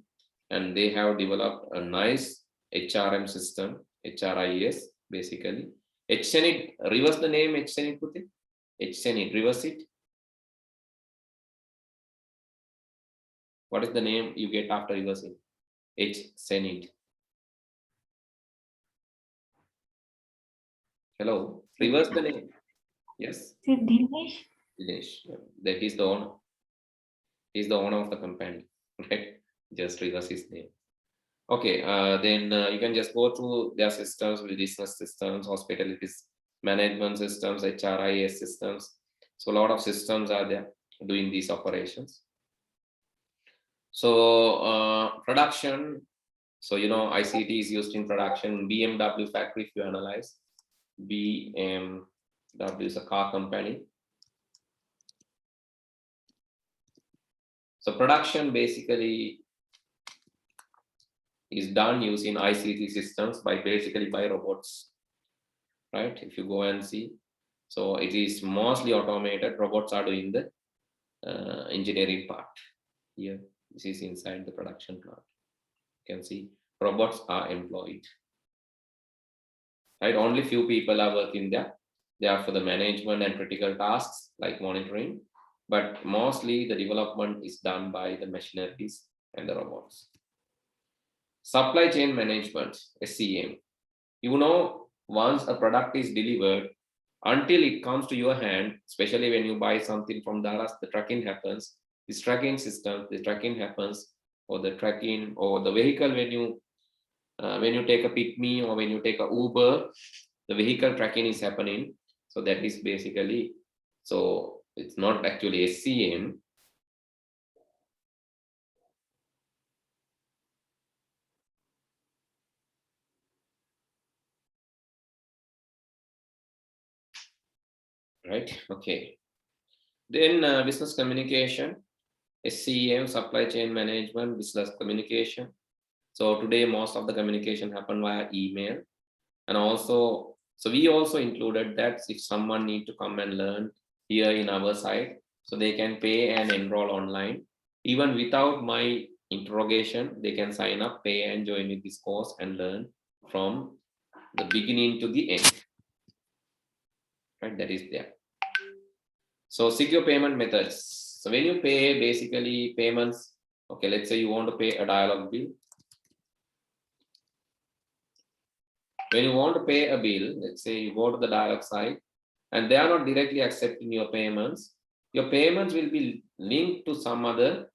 and they have developed a nice HRM system, HRIS, basically. HNE, reverse the name, HNE, put it. HNE, reverse it. What is the name you get after reversing? HNE. Hello, reverse the name. Yes. Dinesh. Dinesh, yeah. That is the owner. He's the owner of the company, right? Just reverse his name. Okay, then you can just go through their systems, business systems, hospitality management systems, HRIS systems. So a lot of systems are there doing these operations. So production. So you know ICT is used in production. BMW factory, if you analyze, BMW is a car company. So production basically is done using ICT systems by robots, right? If you go and see, so it is mostly automated. Robots are doing the engineering part. Here, this is inside the production plant. You can see robots are employed, right? Only few people are working there. They are for the management and critical tasks like monitoring, but mostly the development is done by the machineries and the robots. Supply chain management, SCM. You know, once a product is delivered, until it comes to your hand, especially when you buy something from Daras, the tracking happens. This tracking system, the tracking happens, or the tracking, or the vehicle when you take a PickMe or when you take a Uber, the vehicle tracking is happening. So that is basically, so it's not actually SCM. Right, okay. Then business communication, SCM, supply chain management, business communication. So today, most of the communication happen via email. And also, so we also included that if someone need to come and learn here in our site, so they can pay and enroll online. Even without my interrogation, they can sign up, pay and join with this course and learn from the beginning to the end. Right, that is there. So secure payment methods. So when you pay, basically payments, okay, let's say you want to pay a dialogue bill. When you want to pay a bill, let's say you go to the dialogue site and they are not directly accepting your payments will be linked to some other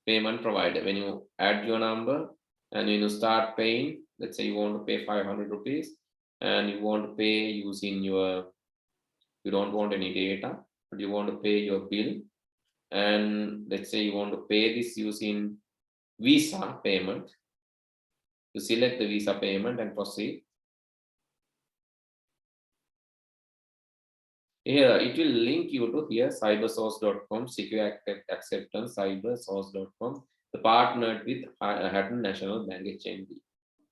payment provider. When you add your number, And when you start paying, let's say you want to pay 500 rupees and you want to pay using your, you don't want any data, but you want to pay your bill. And let's say you want to pay this using Visa payment. You select the Visa payment and proceed. Here it will link you to here cybersource.com, secure acceptance, cybersource.com, the partnered with Hatton National Bank HNB.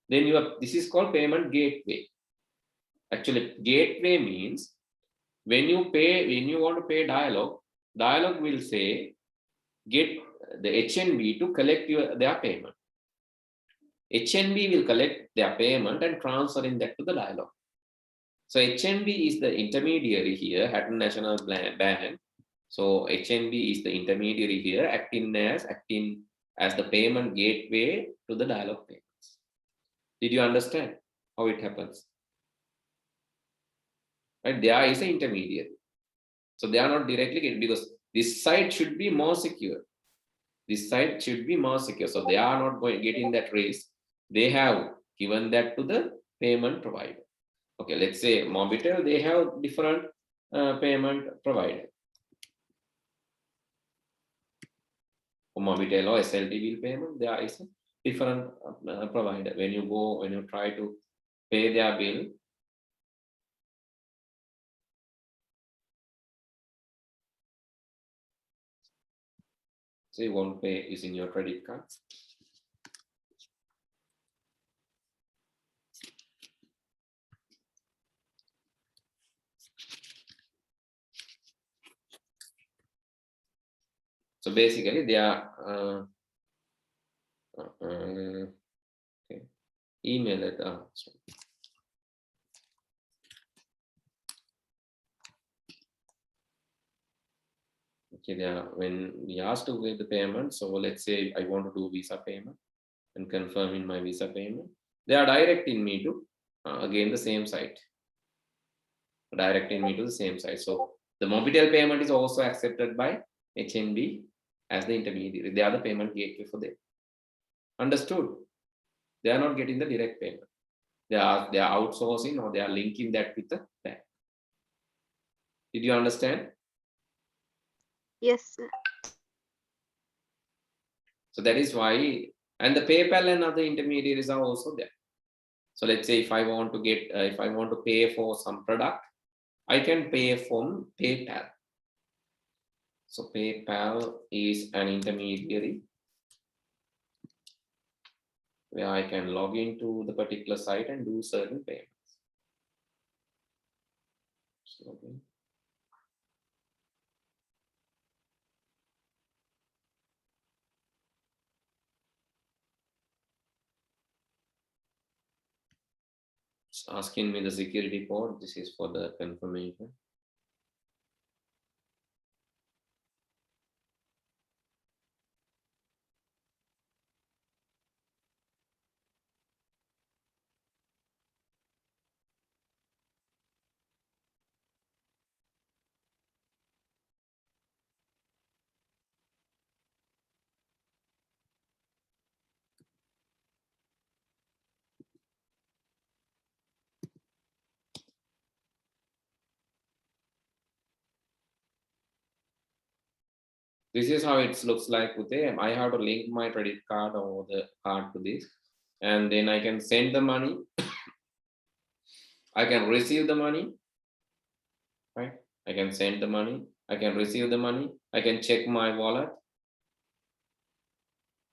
Then you have, this is called payment gateway. Actually, gateway means when you pay, when you want to pay Dialog will say get the HNB to collect their payment. HNB will collect their payment and transferring that to the Dialog. So HNB is the intermediary here, Hatton National Bank. So HNB is the intermediary here, acting as the payment gateway to the Dialog payments. Did you understand how it happens? Right, there is an intermediary. So they are not directly getting, because this side should be more secure. This side should be more secure. So they are not going getting that risk. They have given that to the payment provider. Okay, let's say Mobitel, they have different payment provider. For Mobitel or SLT bill payment, there is a different provider. When you try to pay their bill, so you won't pay using your credit card. So basically, they are okay. Email it. Okay, when we ask to get the payment, so let's say I want to do Visa payment and confirming my Visa payment, they are directing me to again the same site. Directing me to the same site. So the Mobitel payment is also accepted by HNB as the intermediary. They are the payment gateway for them. Understood? They are not getting the direct payment. They are outsourcing, or they are linking that with the bank. Did you understand? Yes, sir. So that is why, and the PayPal and other intermediaries are also there. So let's say if I want to get, if I want to pay for some product, I can pay from PayPal. So PayPal is an intermediary where I can log into the particular site and do certain payments. So, okay. It's asking me the security code. This is for the confirmation. This is how it looks like with them. I have to link my credit card or the card to this, and then I can send the money. I can receive the money, right? I can send the money. I can receive the money. I can check my wallet.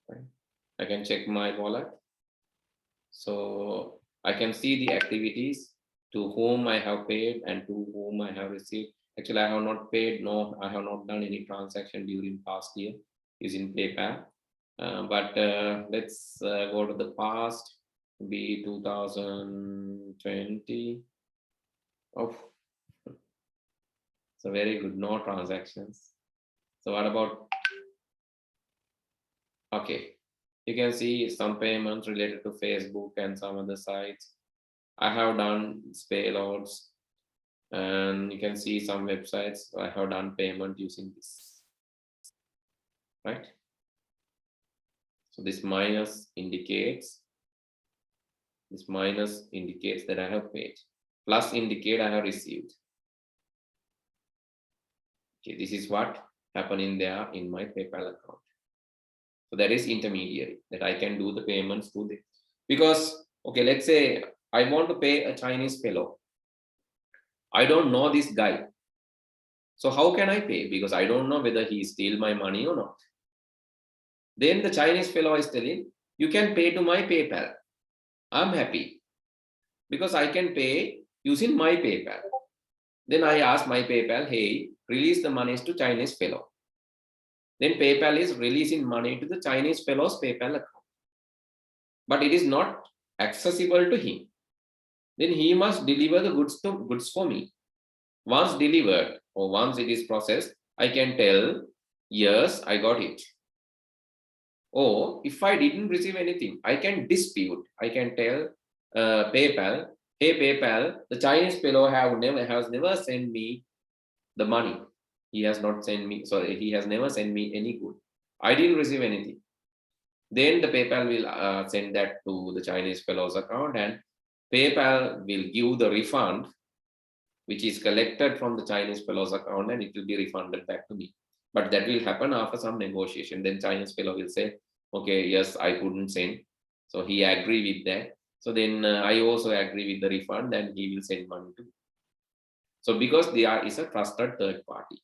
Right? I can check my wallet. So I can see the activities to whom I have paid and to whom I have received. Actually, I have not paid, no, I have not done any transaction during past year using PayPal. But let's go to the past, be 2020. Oh, so very good, no transactions. So what about, okay, you can see some payments related to Facebook and some other sites. I have done payloads, and you can see some websites I have done payment using this, right? So this minus indicates that I have paid. Plus indicate I have received. Okay, this is what happened in there in my PayPal account. So that is intermediary, that I can do the payments to this. Because, okay, let's say I want to pay a Chinese fellow. I don't know this guy. So how can I pay? Because I don't know whether he steal my money or not. Then the Chinese fellow is telling, you can pay to my PayPal. I'm happy because I can pay using my PayPal. Then I ask my PayPal, hey, release the monies to Chinese fellow. Then PayPal is releasing money to the Chinese fellow's PayPal account. But it is not accessible to him. Then he must deliver the goods for me. Once delivered or once it is processed, I can tell, yes, I got it. Or if I didn't receive anything, I can dispute. I can tell PayPal, hey PayPal, the Chinese fellow has never sent me the money. He has not sent me, sorry, he has never sent me any good. I didn't receive anything. Then the PayPal will send that to the Chinese fellow's account, and PayPal will give the refund, which is collected from the Chinese fellow's account, and it will be refunded back to me. But that will happen after some negotiation. Then Chinese fellow will say, okay, yes, I couldn't send. So he agree with that. So then I also agree with the refund, and he will send money to me. So because there is a trusted third party.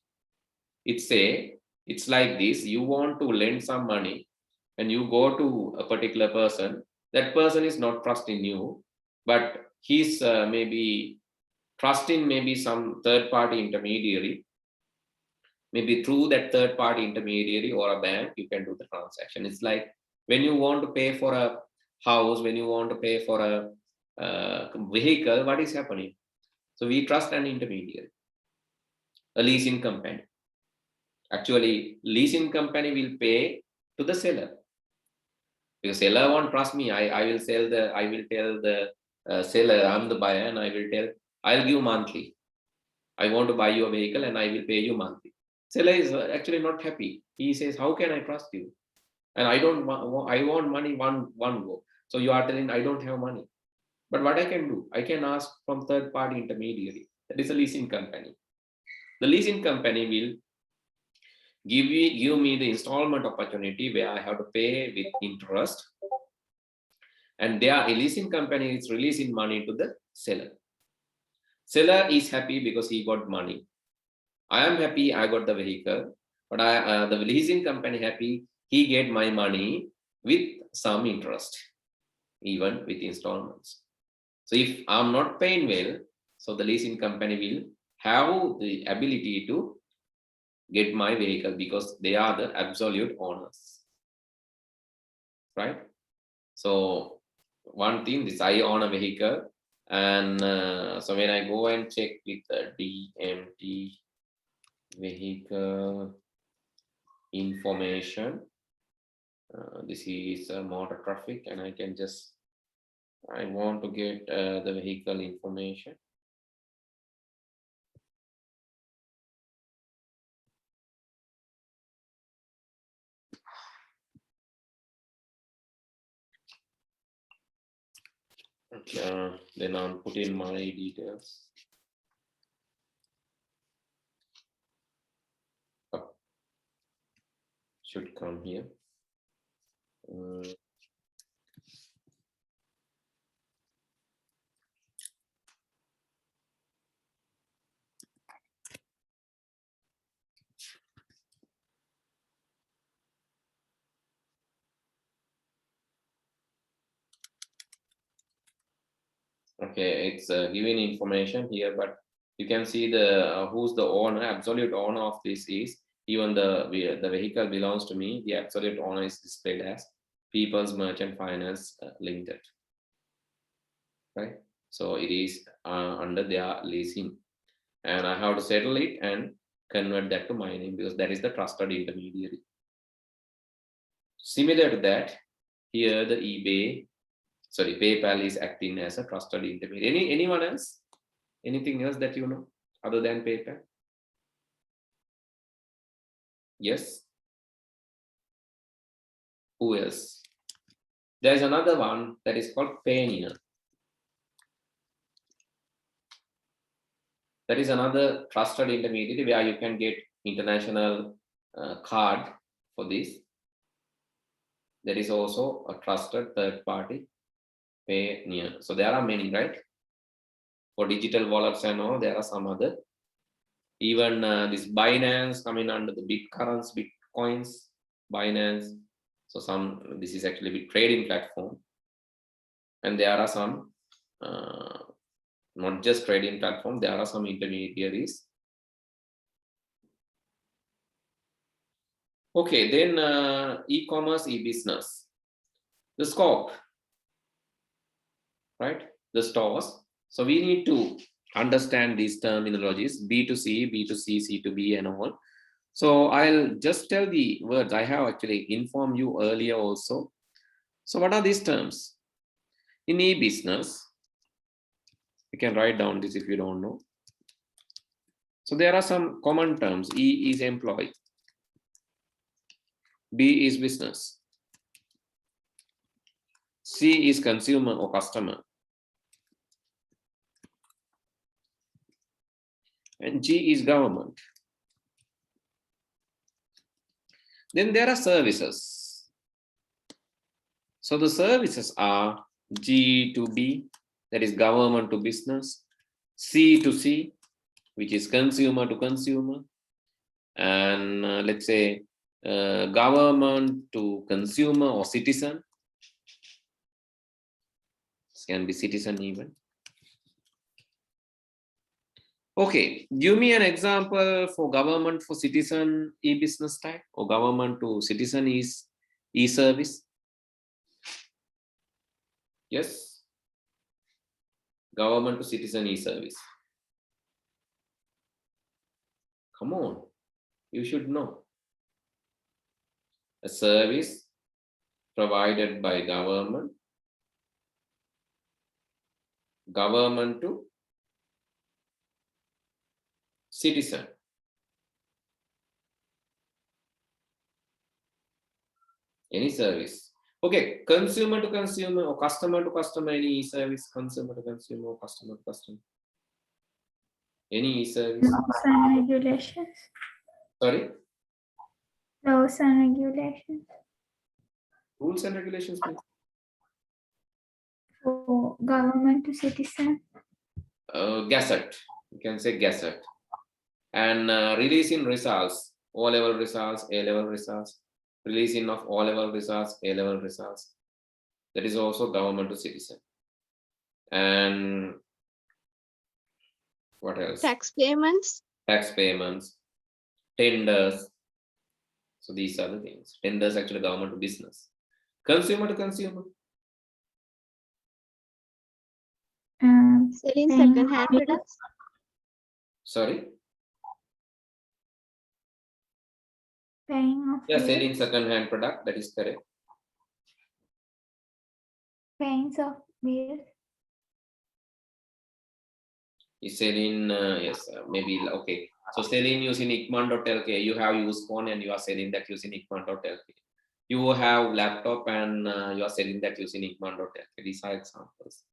It's like this, you want to lend some money and you go to a particular person. That person is not trusting you, but he's maybe trusting maybe some third party intermediary. Maybe through that third party intermediary or a bank, you can do the transaction. It's like when you want to pay for a house, when you want to pay for a vehicle, what is happening? So we trust an intermediary, a leasing company. Actually, leasing company will pay to the seller. Because seller won't trust me. I will tell the seller, I'm the buyer, and I will tell, I'll give monthly. I want to buy your vehicle and I will pay you monthly. Seller is actually not happy. He says, how can I trust you? And I want money one go. So you are telling I don't have money. But what I can do, I can ask from third party intermediary. That is a leasing company. The leasing company will give me the installment opportunity where I have to pay with interest. And their leasing company is releasing money to the seller. Seller is happy because he got money. I am happy I got the vehicle, but the leasing company happy he get my money with some interest, even with installments. So if I'm not paying well, so the leasing company will have the ability to get my vehicle because they are the absolute owners, right? So one thing, this I own a vehicle, and so when I go and check with the DMT vehicle information, this is motor traffic, and I can just, I want to get the vehicle information. Then I'll put in my details. Should come here. Okay, it's giving information here, but you can see the who's the owner, absolute owner of this is, even the vehicle belongs to me, the absolute owner is displayed as People's Merchant Finance Limited, right? So it is under their leasing, and I have to settle it and convert that to my name because that is the trusted intermediary. Similar to that, here the PayPal is acting as a trusted intermediary. Anyone else? Anything else that you know other than PayPal? Yes. Who else? There's another one that is called Payoneer. That is another trusted intermediary where you can get international card for this. There is also a trusted third party, Payoneer. So there are many, right? For digital wallets and all, there are some other. Even this Binance coming under the Bitcoins, Binance. So this is actually a bit trading platform. And there are some, not just trading platform, there are some intermediaries. Okay, then e-commerce, e-business. The scope, right? The stores. So we need to understand these terminologies, B2C, B2C, C2B and all. So I'll just tell the words. I have actually informed you earlier also. So what are these terms? In e-business, you can write down this if you don't know. So there are some common terms. E is employee. B is business. C is consumer or customer. And G is government. Then there are services. So the services are G to B, that is government to business, C to C, which is consumer to consumer, and let's say government to consumer or citizen. This can be citizen even. Okay, give me an example for government for citizen e-business type or government to citizen is e-service. Yes. Government to citizen e-service. Come on, you should know. A service provided by government to citizen. Any service. Okay, consumer to consumer or customer to customer, any e-service, consumer to consumer or customer to customer. Any e-service. Laws and regulations. Sorry? Laws and regulations. Rules and regulations, please. For government to citizen. Gazette. You can say gazette. And releasing results, O-level results, A-level results, releasing of O-level results, A-level results. That is also government to citizen. And what else? Tax payments. Tax payments, tenders. So these are the things. Tenders actually government to business. Consumer to consumer. Selling Paying second-hand bills. products. Sorry? Paying of Yeah, bills. selling second-hand product. That is correct. Paying of bills. Is selling, yes, maybe, okay. So selling using Ickman.lk, you have used phone and you are selling that using Ickman.lk. You have laptop and you are selling that using Ickman.lk. These are examples.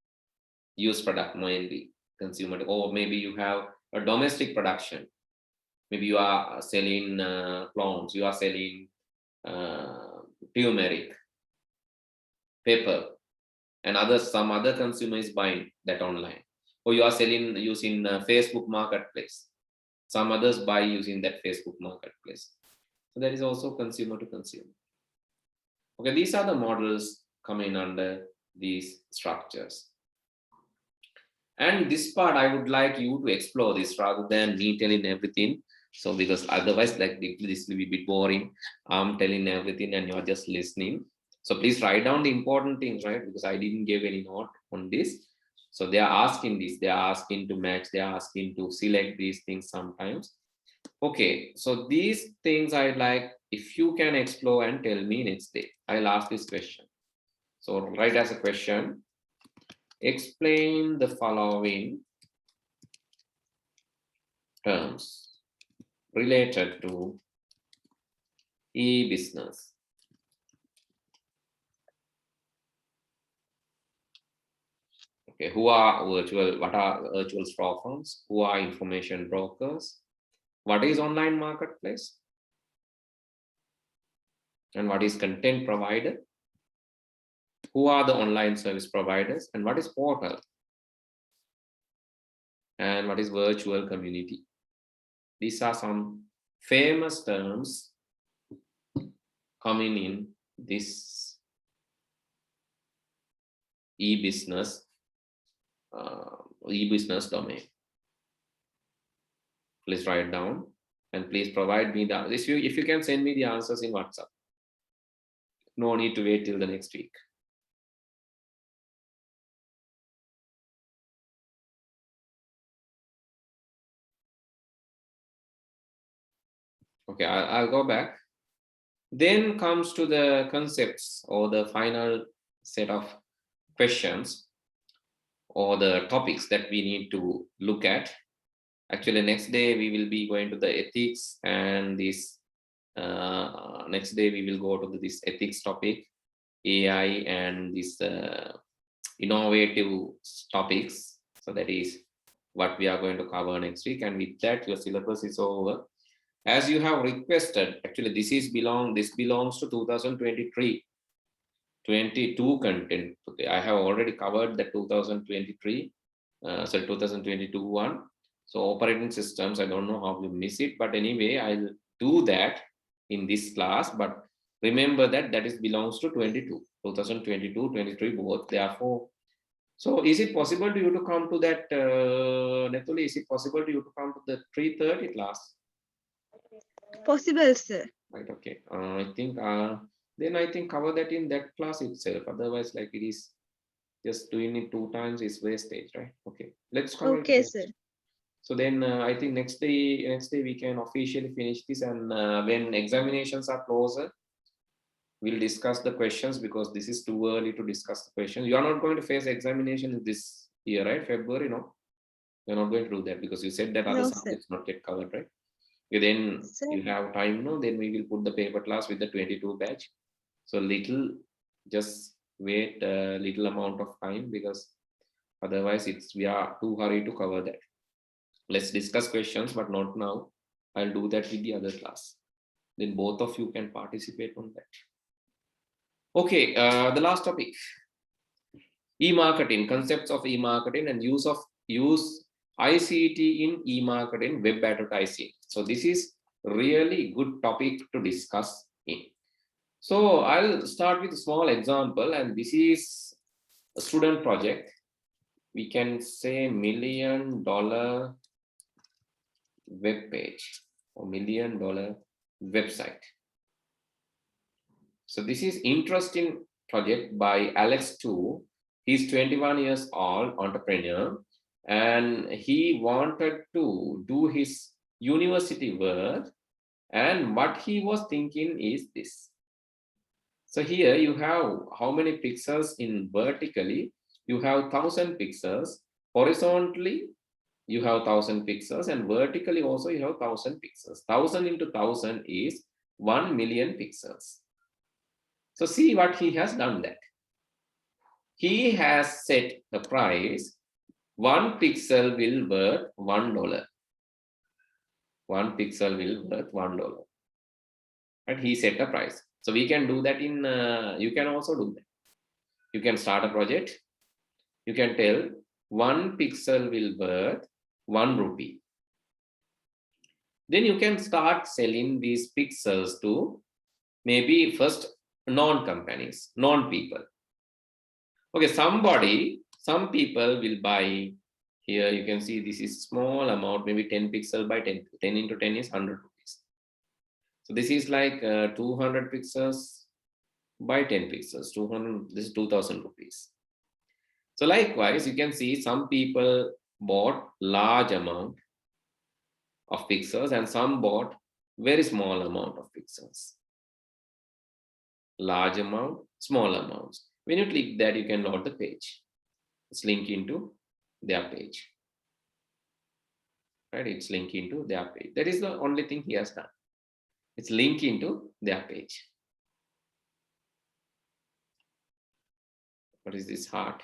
Used product mainly, consumer, or maybe you have a domestic production. Maybe you are selling clones, you are selling turmeric, pepper, and some other consumer is buying that online. Or you are selling using Facebook marketplace. Some others buy using that Facebook marketplace. So that is also consumer to consumer. Okay, these are the models coming under these structures. And this part, I would like you to explore this rather than me telling everything. So because otherwise, like this will be a bit boring. I'm telling everything and you're just listening. So please write down the important things, right? Because I didn't give any note on this. So they are asking this, they are asking to match, they are asking to select these things sometimes. Okay, so these things I'd like, if you can explore and tell me next day, I'll ask this question. So write as a question, explain the following terms related to e-business. Okay, what are virtual store firms? Who are information brokers? What is online marketplace? And what is content provider? Who are the online service providers? And what is portal? And what is virtual community? These are some famous terms coming in this e-business domain. Please write down and please provide me the if you can send me the answers in WhatsApp. No need to wait till the next week. Okay, I'll go back. Then comes to the concepts or the final set of questions or the topics that we need to look at. Actually, next day we will be going to the ethics, and this next day we will go to this ethics topic, AI, and this innovative topics. So that is what we are going to cover next week, and with that your syllabus is over. As you have requested, actually this belongs to 2023 22 content. Okay, I have already covered the 2023 2022 one. So operating systems, I don't know how you miss it, but anyway I'll do that in this class. But remember that belongs to 2022 23 both. Therefore, so is it possible to you to come to that Netuli, is it possible to you to come to the 3:30 class? Possible, sir. Right, okay. I think then I think cover that in that class itself. Otherwise, like it is just doing it 2 times is wastage, right? Okay, let's cover Okay, it. sir. So then I think next day we can officially finish this, and when examinations are closer, we'll discuss the questions, because this is too early to discuss the questions. You are not going to face examination this year, right? February, no? You're not going to do that because you said that other No, subjects not get covered, right? Then Sir. you have time, no? Then we will put the paper class with the 22 batch. So just wait a little amount of time, because otherwise we are too hurry to cover that. Let's discuss questions, but not now. I'll do that with the other class. Then both of you can participate on that. Okay, the last topic. E-marketing, concepts of e-marketing and use ICT in e-marketing, web advertising. So this is really good topic to discuss in. So I'll start with a small example, and this is a student project. We can say $1 million web page or $1 million website. So this is interesting project by Alex too. He's 21 years old, entrepreneur, and he wanted to do his university work, and what he was thinking is this. So here you have how many pixels in vertically? You have 1000 pixels. Horizontally, you have 1000 pixels, and vertically also you have 1000 pixels. 1000 into 1000 is 1 million pixels. So see what he has done that. He has set the price. 1 pixel will worth $1. 1 pixel will worth $1. And he set a price. So we can do that in, you can also do that. You can start a project. You can tell 1 pixel will worth 1 rupee. Then you can start selling these pixels to maybe first non-companies, non-people. Okay, some people will buy. Here you can see this is small amount, maybe 10 pixel by 10. 10 into 10 is 100 rupees. So this is like 200 pixels by 10 pixels. 200. This is 2000 rupees. So likewise, you can see some people bought large amount of pixels, and some bought very small amount of pixels. Large amount, small amounts. When you click that, you can load the page. It's linked into their page. Right? It's linked into their page. That is the only thing he has done. It's linked into their page. What is this heart?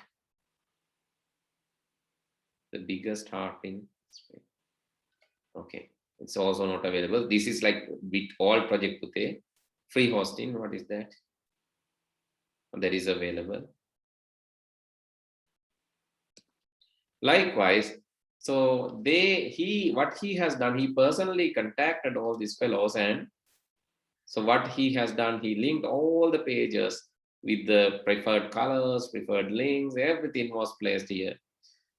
The biggest heart in Spain. Okay, it's also not available. This is like with all project pute. Free hosting, what is that? That is available. Likewise, so what he has done, he personally contacted all these fellows, and so what he has done, he linked all the pages with the preferred colors, preferred links, everything was placed here.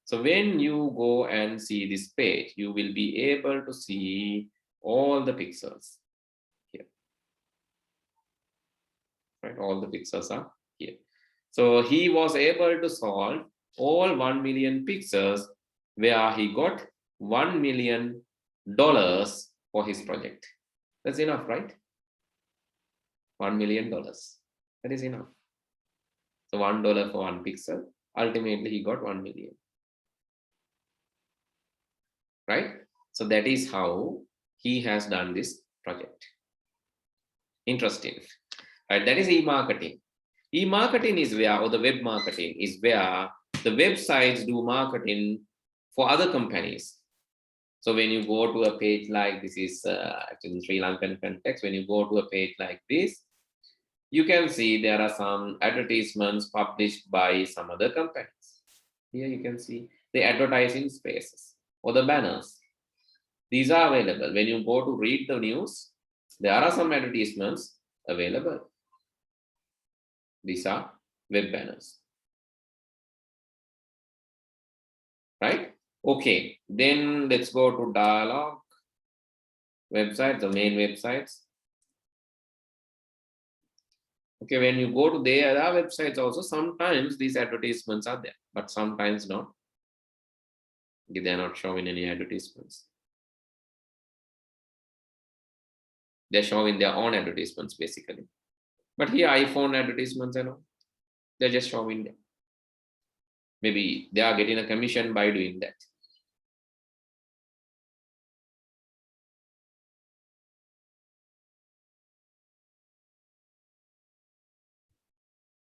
So when you go and see this page, you will be able to see all the pixels here. Right, all the pixels are here. So he was able to solve all 1 million pixels, where he got $1 million for his project. That's enough, right? $1 million. That is enough. So $1 for 1 pixel. Ultimately, he got 1 million. Right? So that is how he has done this project. Interesting. Right? That is e-marketing. E-marketing is where, or the web marketing is where the websites do marketing for other companies. So when you go to a page like this, is actually in Sri Lankan context, when you go to a page like this, you can see there are some advertisements published by some other companies. Here you can see the advertising spaces or the banners. These are available. When you go to read the news, there are some advertisements available. These are web banners. Right? Okay, then let's go to dialog websites, the main websites. Okay, when you go to there are websites also, sometimes these advertisements are there, but sometimes not. They are not showing any advertisements. They're showing their own advertisements basically. But here iPhone advertisements and all, they're just showing them. Maybe they are getting a commission by doing that.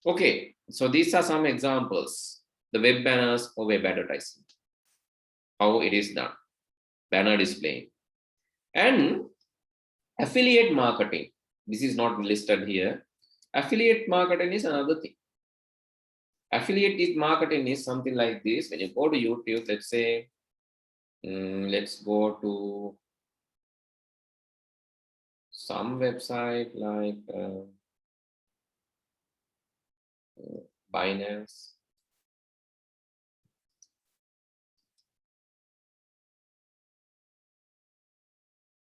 Okay, so these are some examples, the web banners or web advertising, how it is done, banner displaying. And affiliate marketing, this is not listed here. Affiliate marketing is another thing. Affiliate marketing is something like this. When you go to YouTube, let's say, let's go to some website like Binance.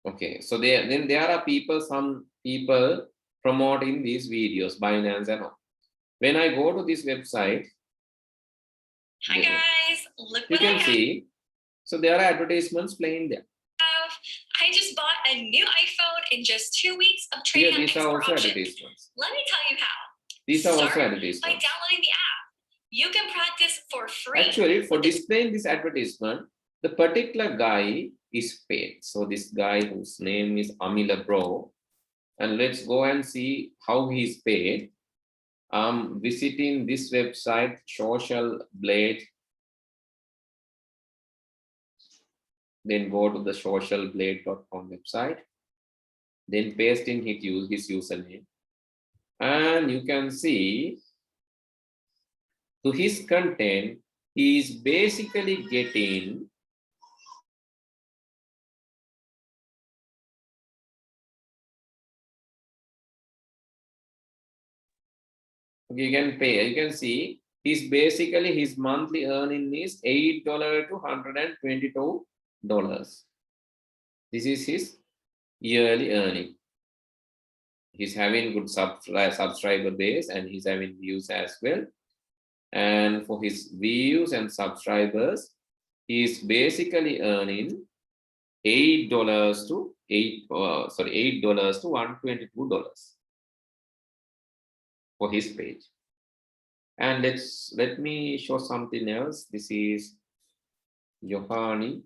Okay, so then there are some people promoting these videos, Binance and all. When I go to this website, hi guys, look you what I can see. So there are advertisements playing there. have. I just bought a new iPhone in just 2 weeks of trading Here, up these are export also options. advertisements. Let me tell you how. These are also Start by advertisements. downloading the app. You can practice for free. Actually, for with this displaying this advertisement, the particular guy is paid. So this guy whose name is Amila Bro, and let's go and see how he's paid. Visiting this website, Social Blade. Then go to the socialblade.com website. Then paste in his username. And you can see to his content, he is basically getting you can pay. You can see he's basically his monthly earning is $8 to $122. This is his yearly earning. He's having good subscriber base and he's having views as well. And for his views and subscribers, he's basically earning $8 to $122 for his page. And let me show something else. This is Johanni,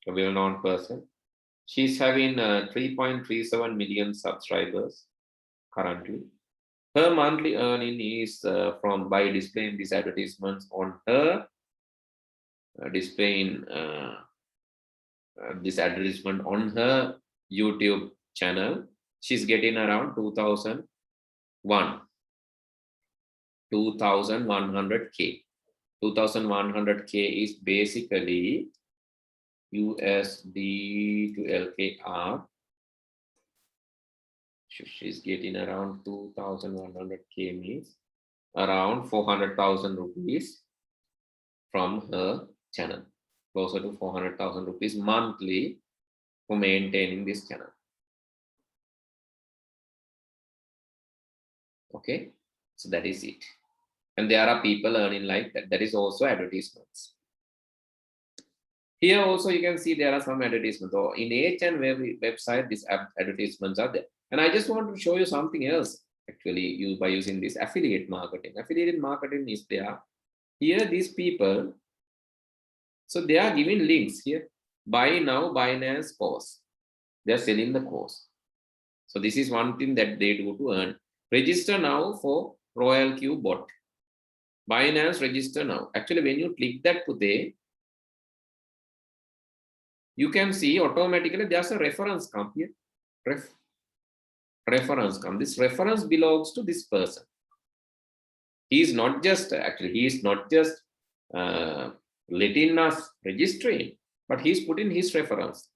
a well-known person. She's having 3.37 million subscribers currently. Her monthly earning is from by displaying these advertisements on her, displaying this advertisement on her YouTube channel. She's getting around 2,100K. 2,100K is basically USD to LKR. She's getting around 2,100K means around 400,000 rupees from her channel, closer to 400,000 rupees monthly for maintaining this channel. Okay, so that is it. And there are people earning like that. That is also advertisements. Here also you can see there are some advertisements. So in each and every website, these advertisements are there. And I just want to show you something else actually by using this affiliate marketing. Affiliate marketing is there. Here these people, so they are giving links here. Buy now, Binance course. They are selling the course. So this is one thing that they do to earn. Register now for Royal Q bot. Binance register now. Actually, when you click that today, you can see automatically there's a reference come here. Reference come. This reference belongs to this person. He is not just letting us register him, but he's putting his reference.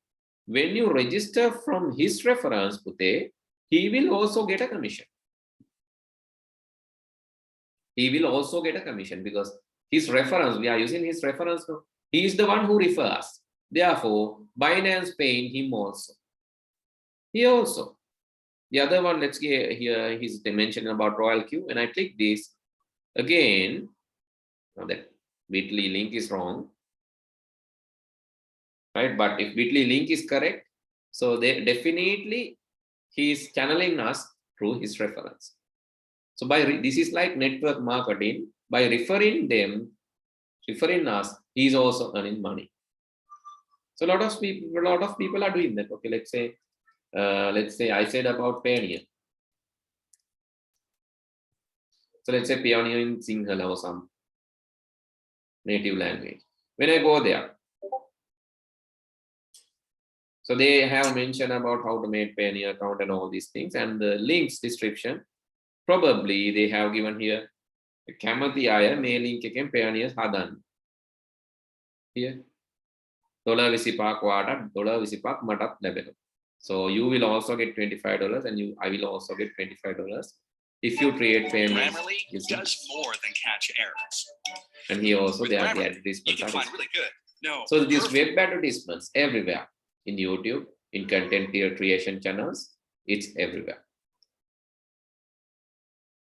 When you register from his reference, Pute, he will also get a commission. He will also get a commission because his reference, we are using his reference now. He is the one who refers. Therefore, Binance paying him also. Here also. The other one, let's get here, he's mentioning about Royal Q. When I click this, again, now that bit.ly link is wrong, right? But if bit.ly link is correct, so they definitely he is channeling us through his reference. So this is like network marketing. By referring us, he is also earning money. So a lot of people are doing that. Okay, let's say I said about Payoneer. So let's say Payoneer in Sinhala or some native language. When I go there, so they have mentioned about how to make Payoneer account and all these things, and the links description. Probably they have given here Kamathi Aya may link again Payoneer Hadan. Here. $25 water, $25 matat level. So you will also get $25 and I will also get $25 if you create payments. Grammarly does more than catch errors. And here also With they are the Grammarly, you advertisements. can find really good. No. So these web advertisements everywhere in YouTube, in content creation channels, it's everywhere.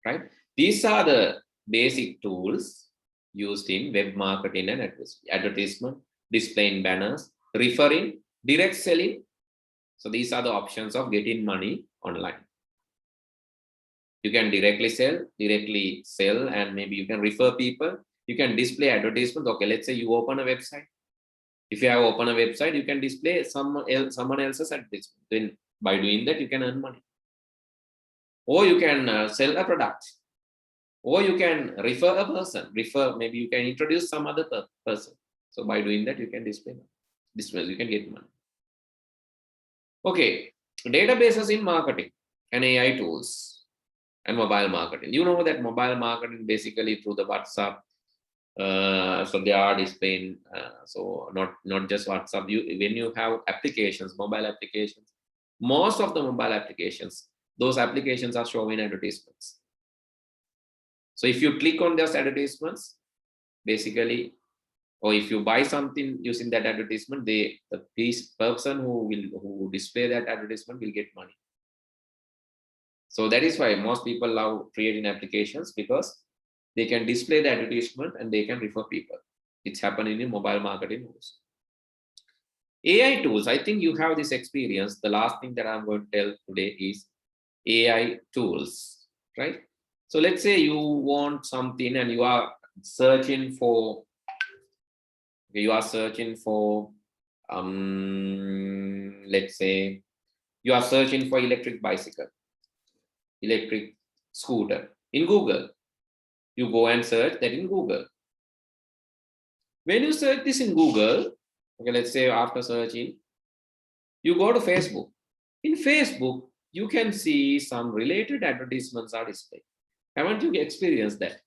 Right? These are the basic tools used in web marketing and advertisement, displaying banners, referring, direct selling. So these are the options of getting money online. You can directly sell, and maybe you can refer people. You can display advertisements. Okay, let's say you open a website. If you have opened a website, you can display someone else's advertisement. Then by doing that, you can earn money. Or you can sell a product. Or you can refer a person. Maybe you can introduce some other person. So by doing that, you can display. You can get money. Okay, databases in marketing and AI tools and mobile marketing. You know that mobile marketing basically through the WhatsApp. So they are displaying. So not just WhatsApp. When you have applications, mobile applications, most of the mobile applications, those applications are showing advertisements. So if you click on those advertisements, basically, or if you buy something using that advertisement, the person who display that advertisement will get money. So that is why most people love creating applications, because they can display the advertisement and they can refer people. It's happening in mobile marketing also. AI tools, I think you have this experience. The last thing that I'm going to tell today is AI tools, right? So let's say you want something and you are searching for, let's say you are searching for electric bicycle, electric scooter in Google. You go and search that in Google. When you search this in Google, okay, let's say after searching, you go to Facebook. In Facebook, you can see some related advertisements are displayed. Haven't you experienced that?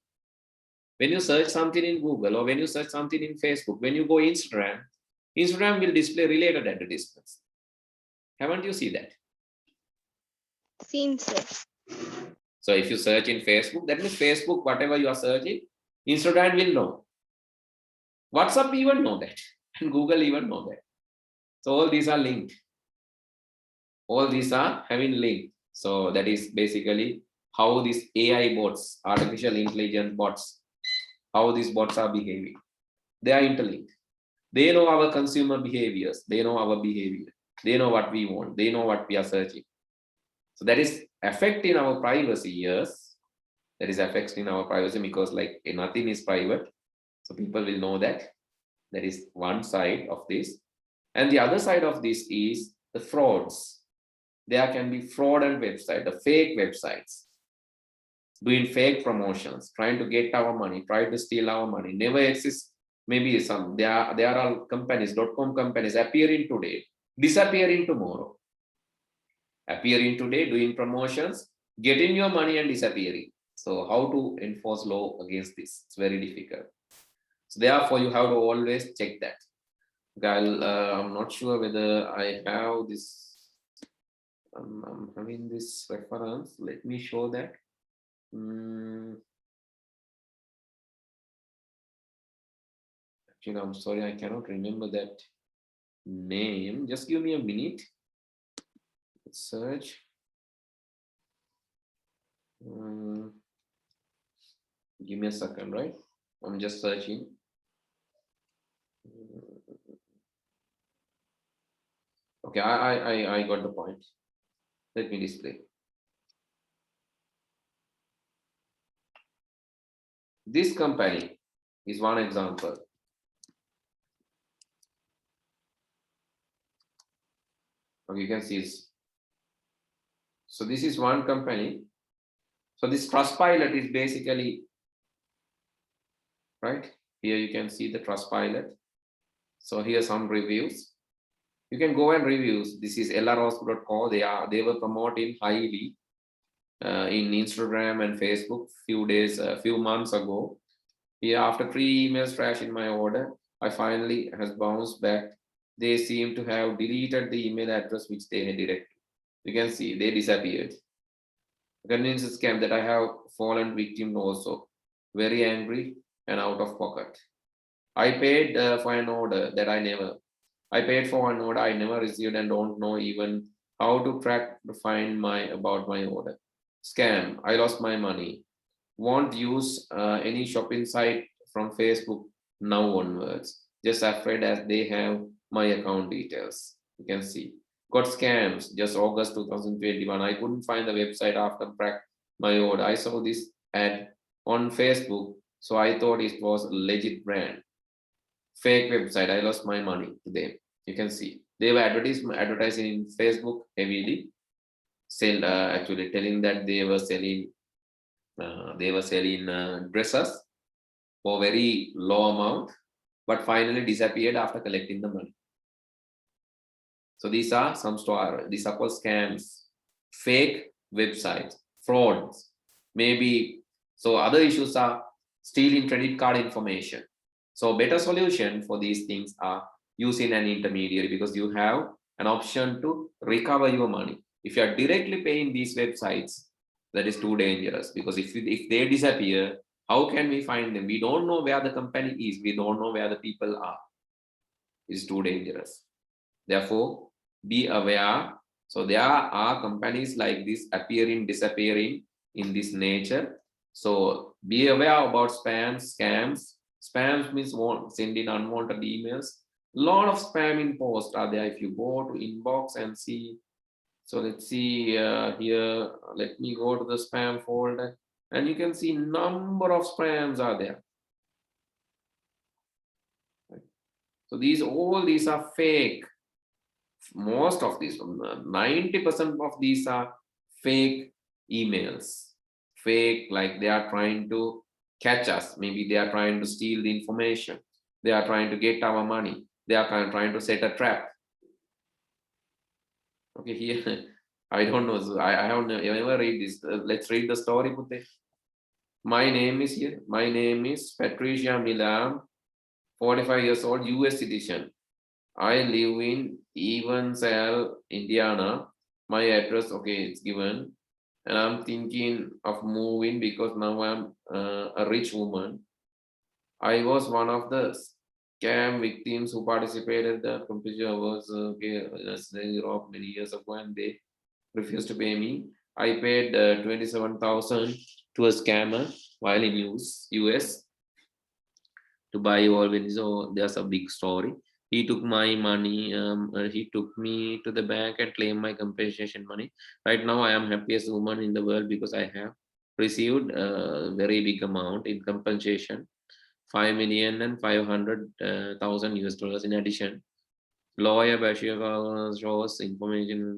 When you search something in Google or when you search something in Facebook, when you go Instagram, Instagram will display related advertisements. Haven't you seen that? Seen, sir. So if you search in Facebook, that means Facebook, whatever you are searching, Instagram will know. WhatsApp even know that. And Google even know that. So all these are linked. All these are having link. So that is basically how these AI bots, artificial intelligence bots, how these bots are behaving. They are interlinked. They know our consumer behaviors. They know our behavior. They know what we want. They know what we are searching. So that is affecting our privacy, yes. That is affecting our privacy because like nothing is private. So people will know that. That is one side of this. And the other side of this is the frauds. There can be fraudulent websites, the fake websites, doing fake promotions, trying to get our money, trying to steal our money. Never exists. Maybe some there are companies, .com companies appearing today, disappearing tomorrow. Appearing today, doing promotions, getting your money and disappearing. So how to enforce law against this? It's very difficult. So therefore, you have to always check that. I'm not sure whether I have this. I'm having this reference. Let me show that. Actually, I'm sorry, I cannot remember that name. Just give me a minute. Let's search. Give me a second, right? I'm just searching. Okay, I got the point. Let me display. This company is one example. Okay, you can see this. So this is one company. So this Trustpilot is basically, right? Here you can see the Trustpilot. So here are some reviews. You can go and reviews. This is lros.co. They were promoting highly in Instagram and Facebook few months ago. Here after 3 emails trash in my order, I finally has bounced back. They seem to have deleted the email address which they had directed. You can see they disappeared. Convince scam that I have fallen victim also. Very angry and out of pocket. I paid for an order that I paid for an order I never received and don't know even how to track to find about my order. Scam, I lost my money. Won't use any shopping site from Facebook now onwards. Just afraid as they have my account details. You can see. Got scams just August 2021. I couldn't find the website after track my order. I saw this ad on Facebook, so I thought it was a legit brand. Fake website. I lost my money to them. You can see they were advertising in Facebook heavily. Actually telling that they were selling dresses for very low amount, but finally disappeared after collecting the money. So these are some stories. These are called scams, fake websites, frauds. Maybe so. Other issues are stealing credit card information. So better solution for these things are using an intermediary because you have an option to recover your money. If you are directly paying these websites, that is too dangerous because if they disappear, how can we find them? We don't know where the company is. We don't know where the people are. It's too dangerous. Therefore, be aware. So there are companies like this appearing, disappearing in this nature. So be aware about spams, scams. Spams means sending unwanted emails. A lot of spamming posts are there. If you go to inbox and see. So let's see here. Let me go to the spam folder, and you can see number of spams are there. So all these are fake. Most of these, 90% of these are fake emails, fake, like they are trying to catch us. Maybe they are trying to steal the information. They are trying to get our money. They are trying to set a trap. Okay, here, I don't know. So I have never read this. Let's read the story. Putte. My name is here. My name is Patricia Milam, 45 years old, US citizen. I live in Evansville, Indiana. My address, okay, it's given. And I'm thinking of moving because now I'm a rich woman. I was one of the scam victims who participated. The computer was okay, in Europe many years ago, and they refused to pay me. I paid 27,000 to a scammer while in US to buy all when so there's a big story. He took my money, he took me to the bank and claimed my compensation money. Right now I am happiest woman in the world because I have received a very big amount in compensation, 5,500,000 US dollars. In addition, lawyer Bashir shows information,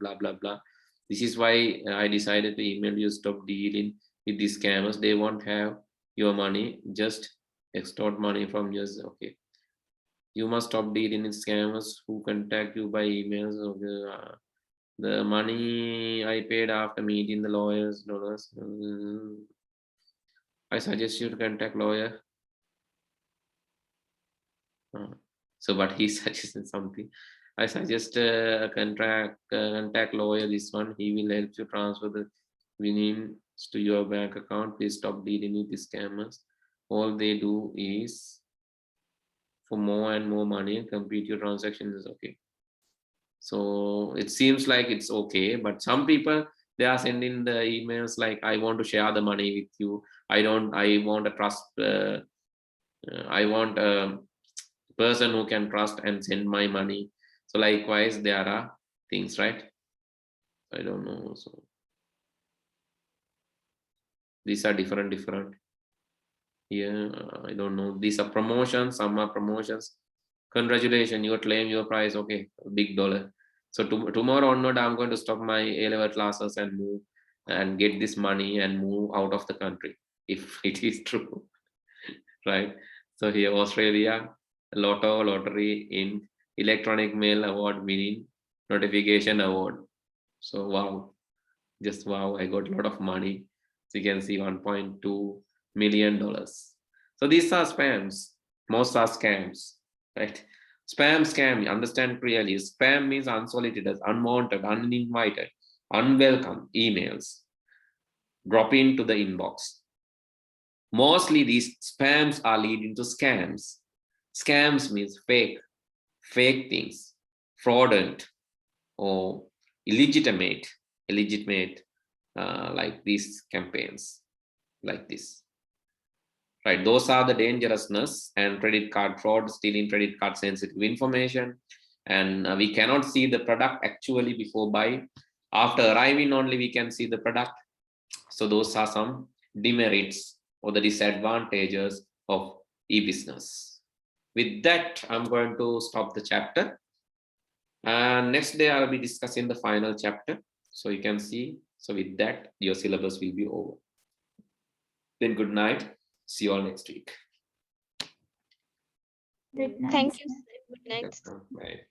blah blah blah. This is why I decided to email you, stop dealing with these scammers. They won't have your money, just extort money from you. Okay, you must stop dealing with scammers who contact you by emails. Okay. The money I paid after meeting the lawyers dollars. I suggest you to contact lawyer. So, but he suggested something. I suggest contact lawyer. This one, he will help you transfer the winnings to your bank account. Please stop dealing with the scammers. All they do is for more and more money and complete your transactions. Okay. So it seems like it's okay, but some people, they are sending the emails like, I want to share the money with you. I want a trust. I want a person who can trust and send my money. So likewise, there are things, right? I don't know. So these are different. Yeah, I don't know. These are promotions. Some are promotions. Congratulations, you claim your prize. Okay, big dollar. So tomorrow onward, I'm going to stop my A-level classes and move and get this money and move out of the country, if it is true, right? So here, Australia, lottery in electronic mail award winning notification award. So wow, just wow, I got a lot of money. So you can see $1.2 million. So these are spams. Most are scams, right? Scam, understand clearly. Spam means unsolicited, unwanted, uninvited, unwelcome emails drop into the inbox. Mostly these spams are leading to scams. Scams means fake things, fraudulent or illegitimate, like these campaigns, like this. Right, those are the dangerousness and credit card fraud, stealing credit card sensitive information. And we cannot see the product actually before buying. After arriving only, we can see the product. So those are some demerits or the disadvantages of e-business. With that, I'm going to stop the chapter. And next day, I'll be discussing the final chapter. So you can see, so with that, your syllabus will be over. Then good night. See you all next week. Good night. Thank you, sir. Good night. Bye.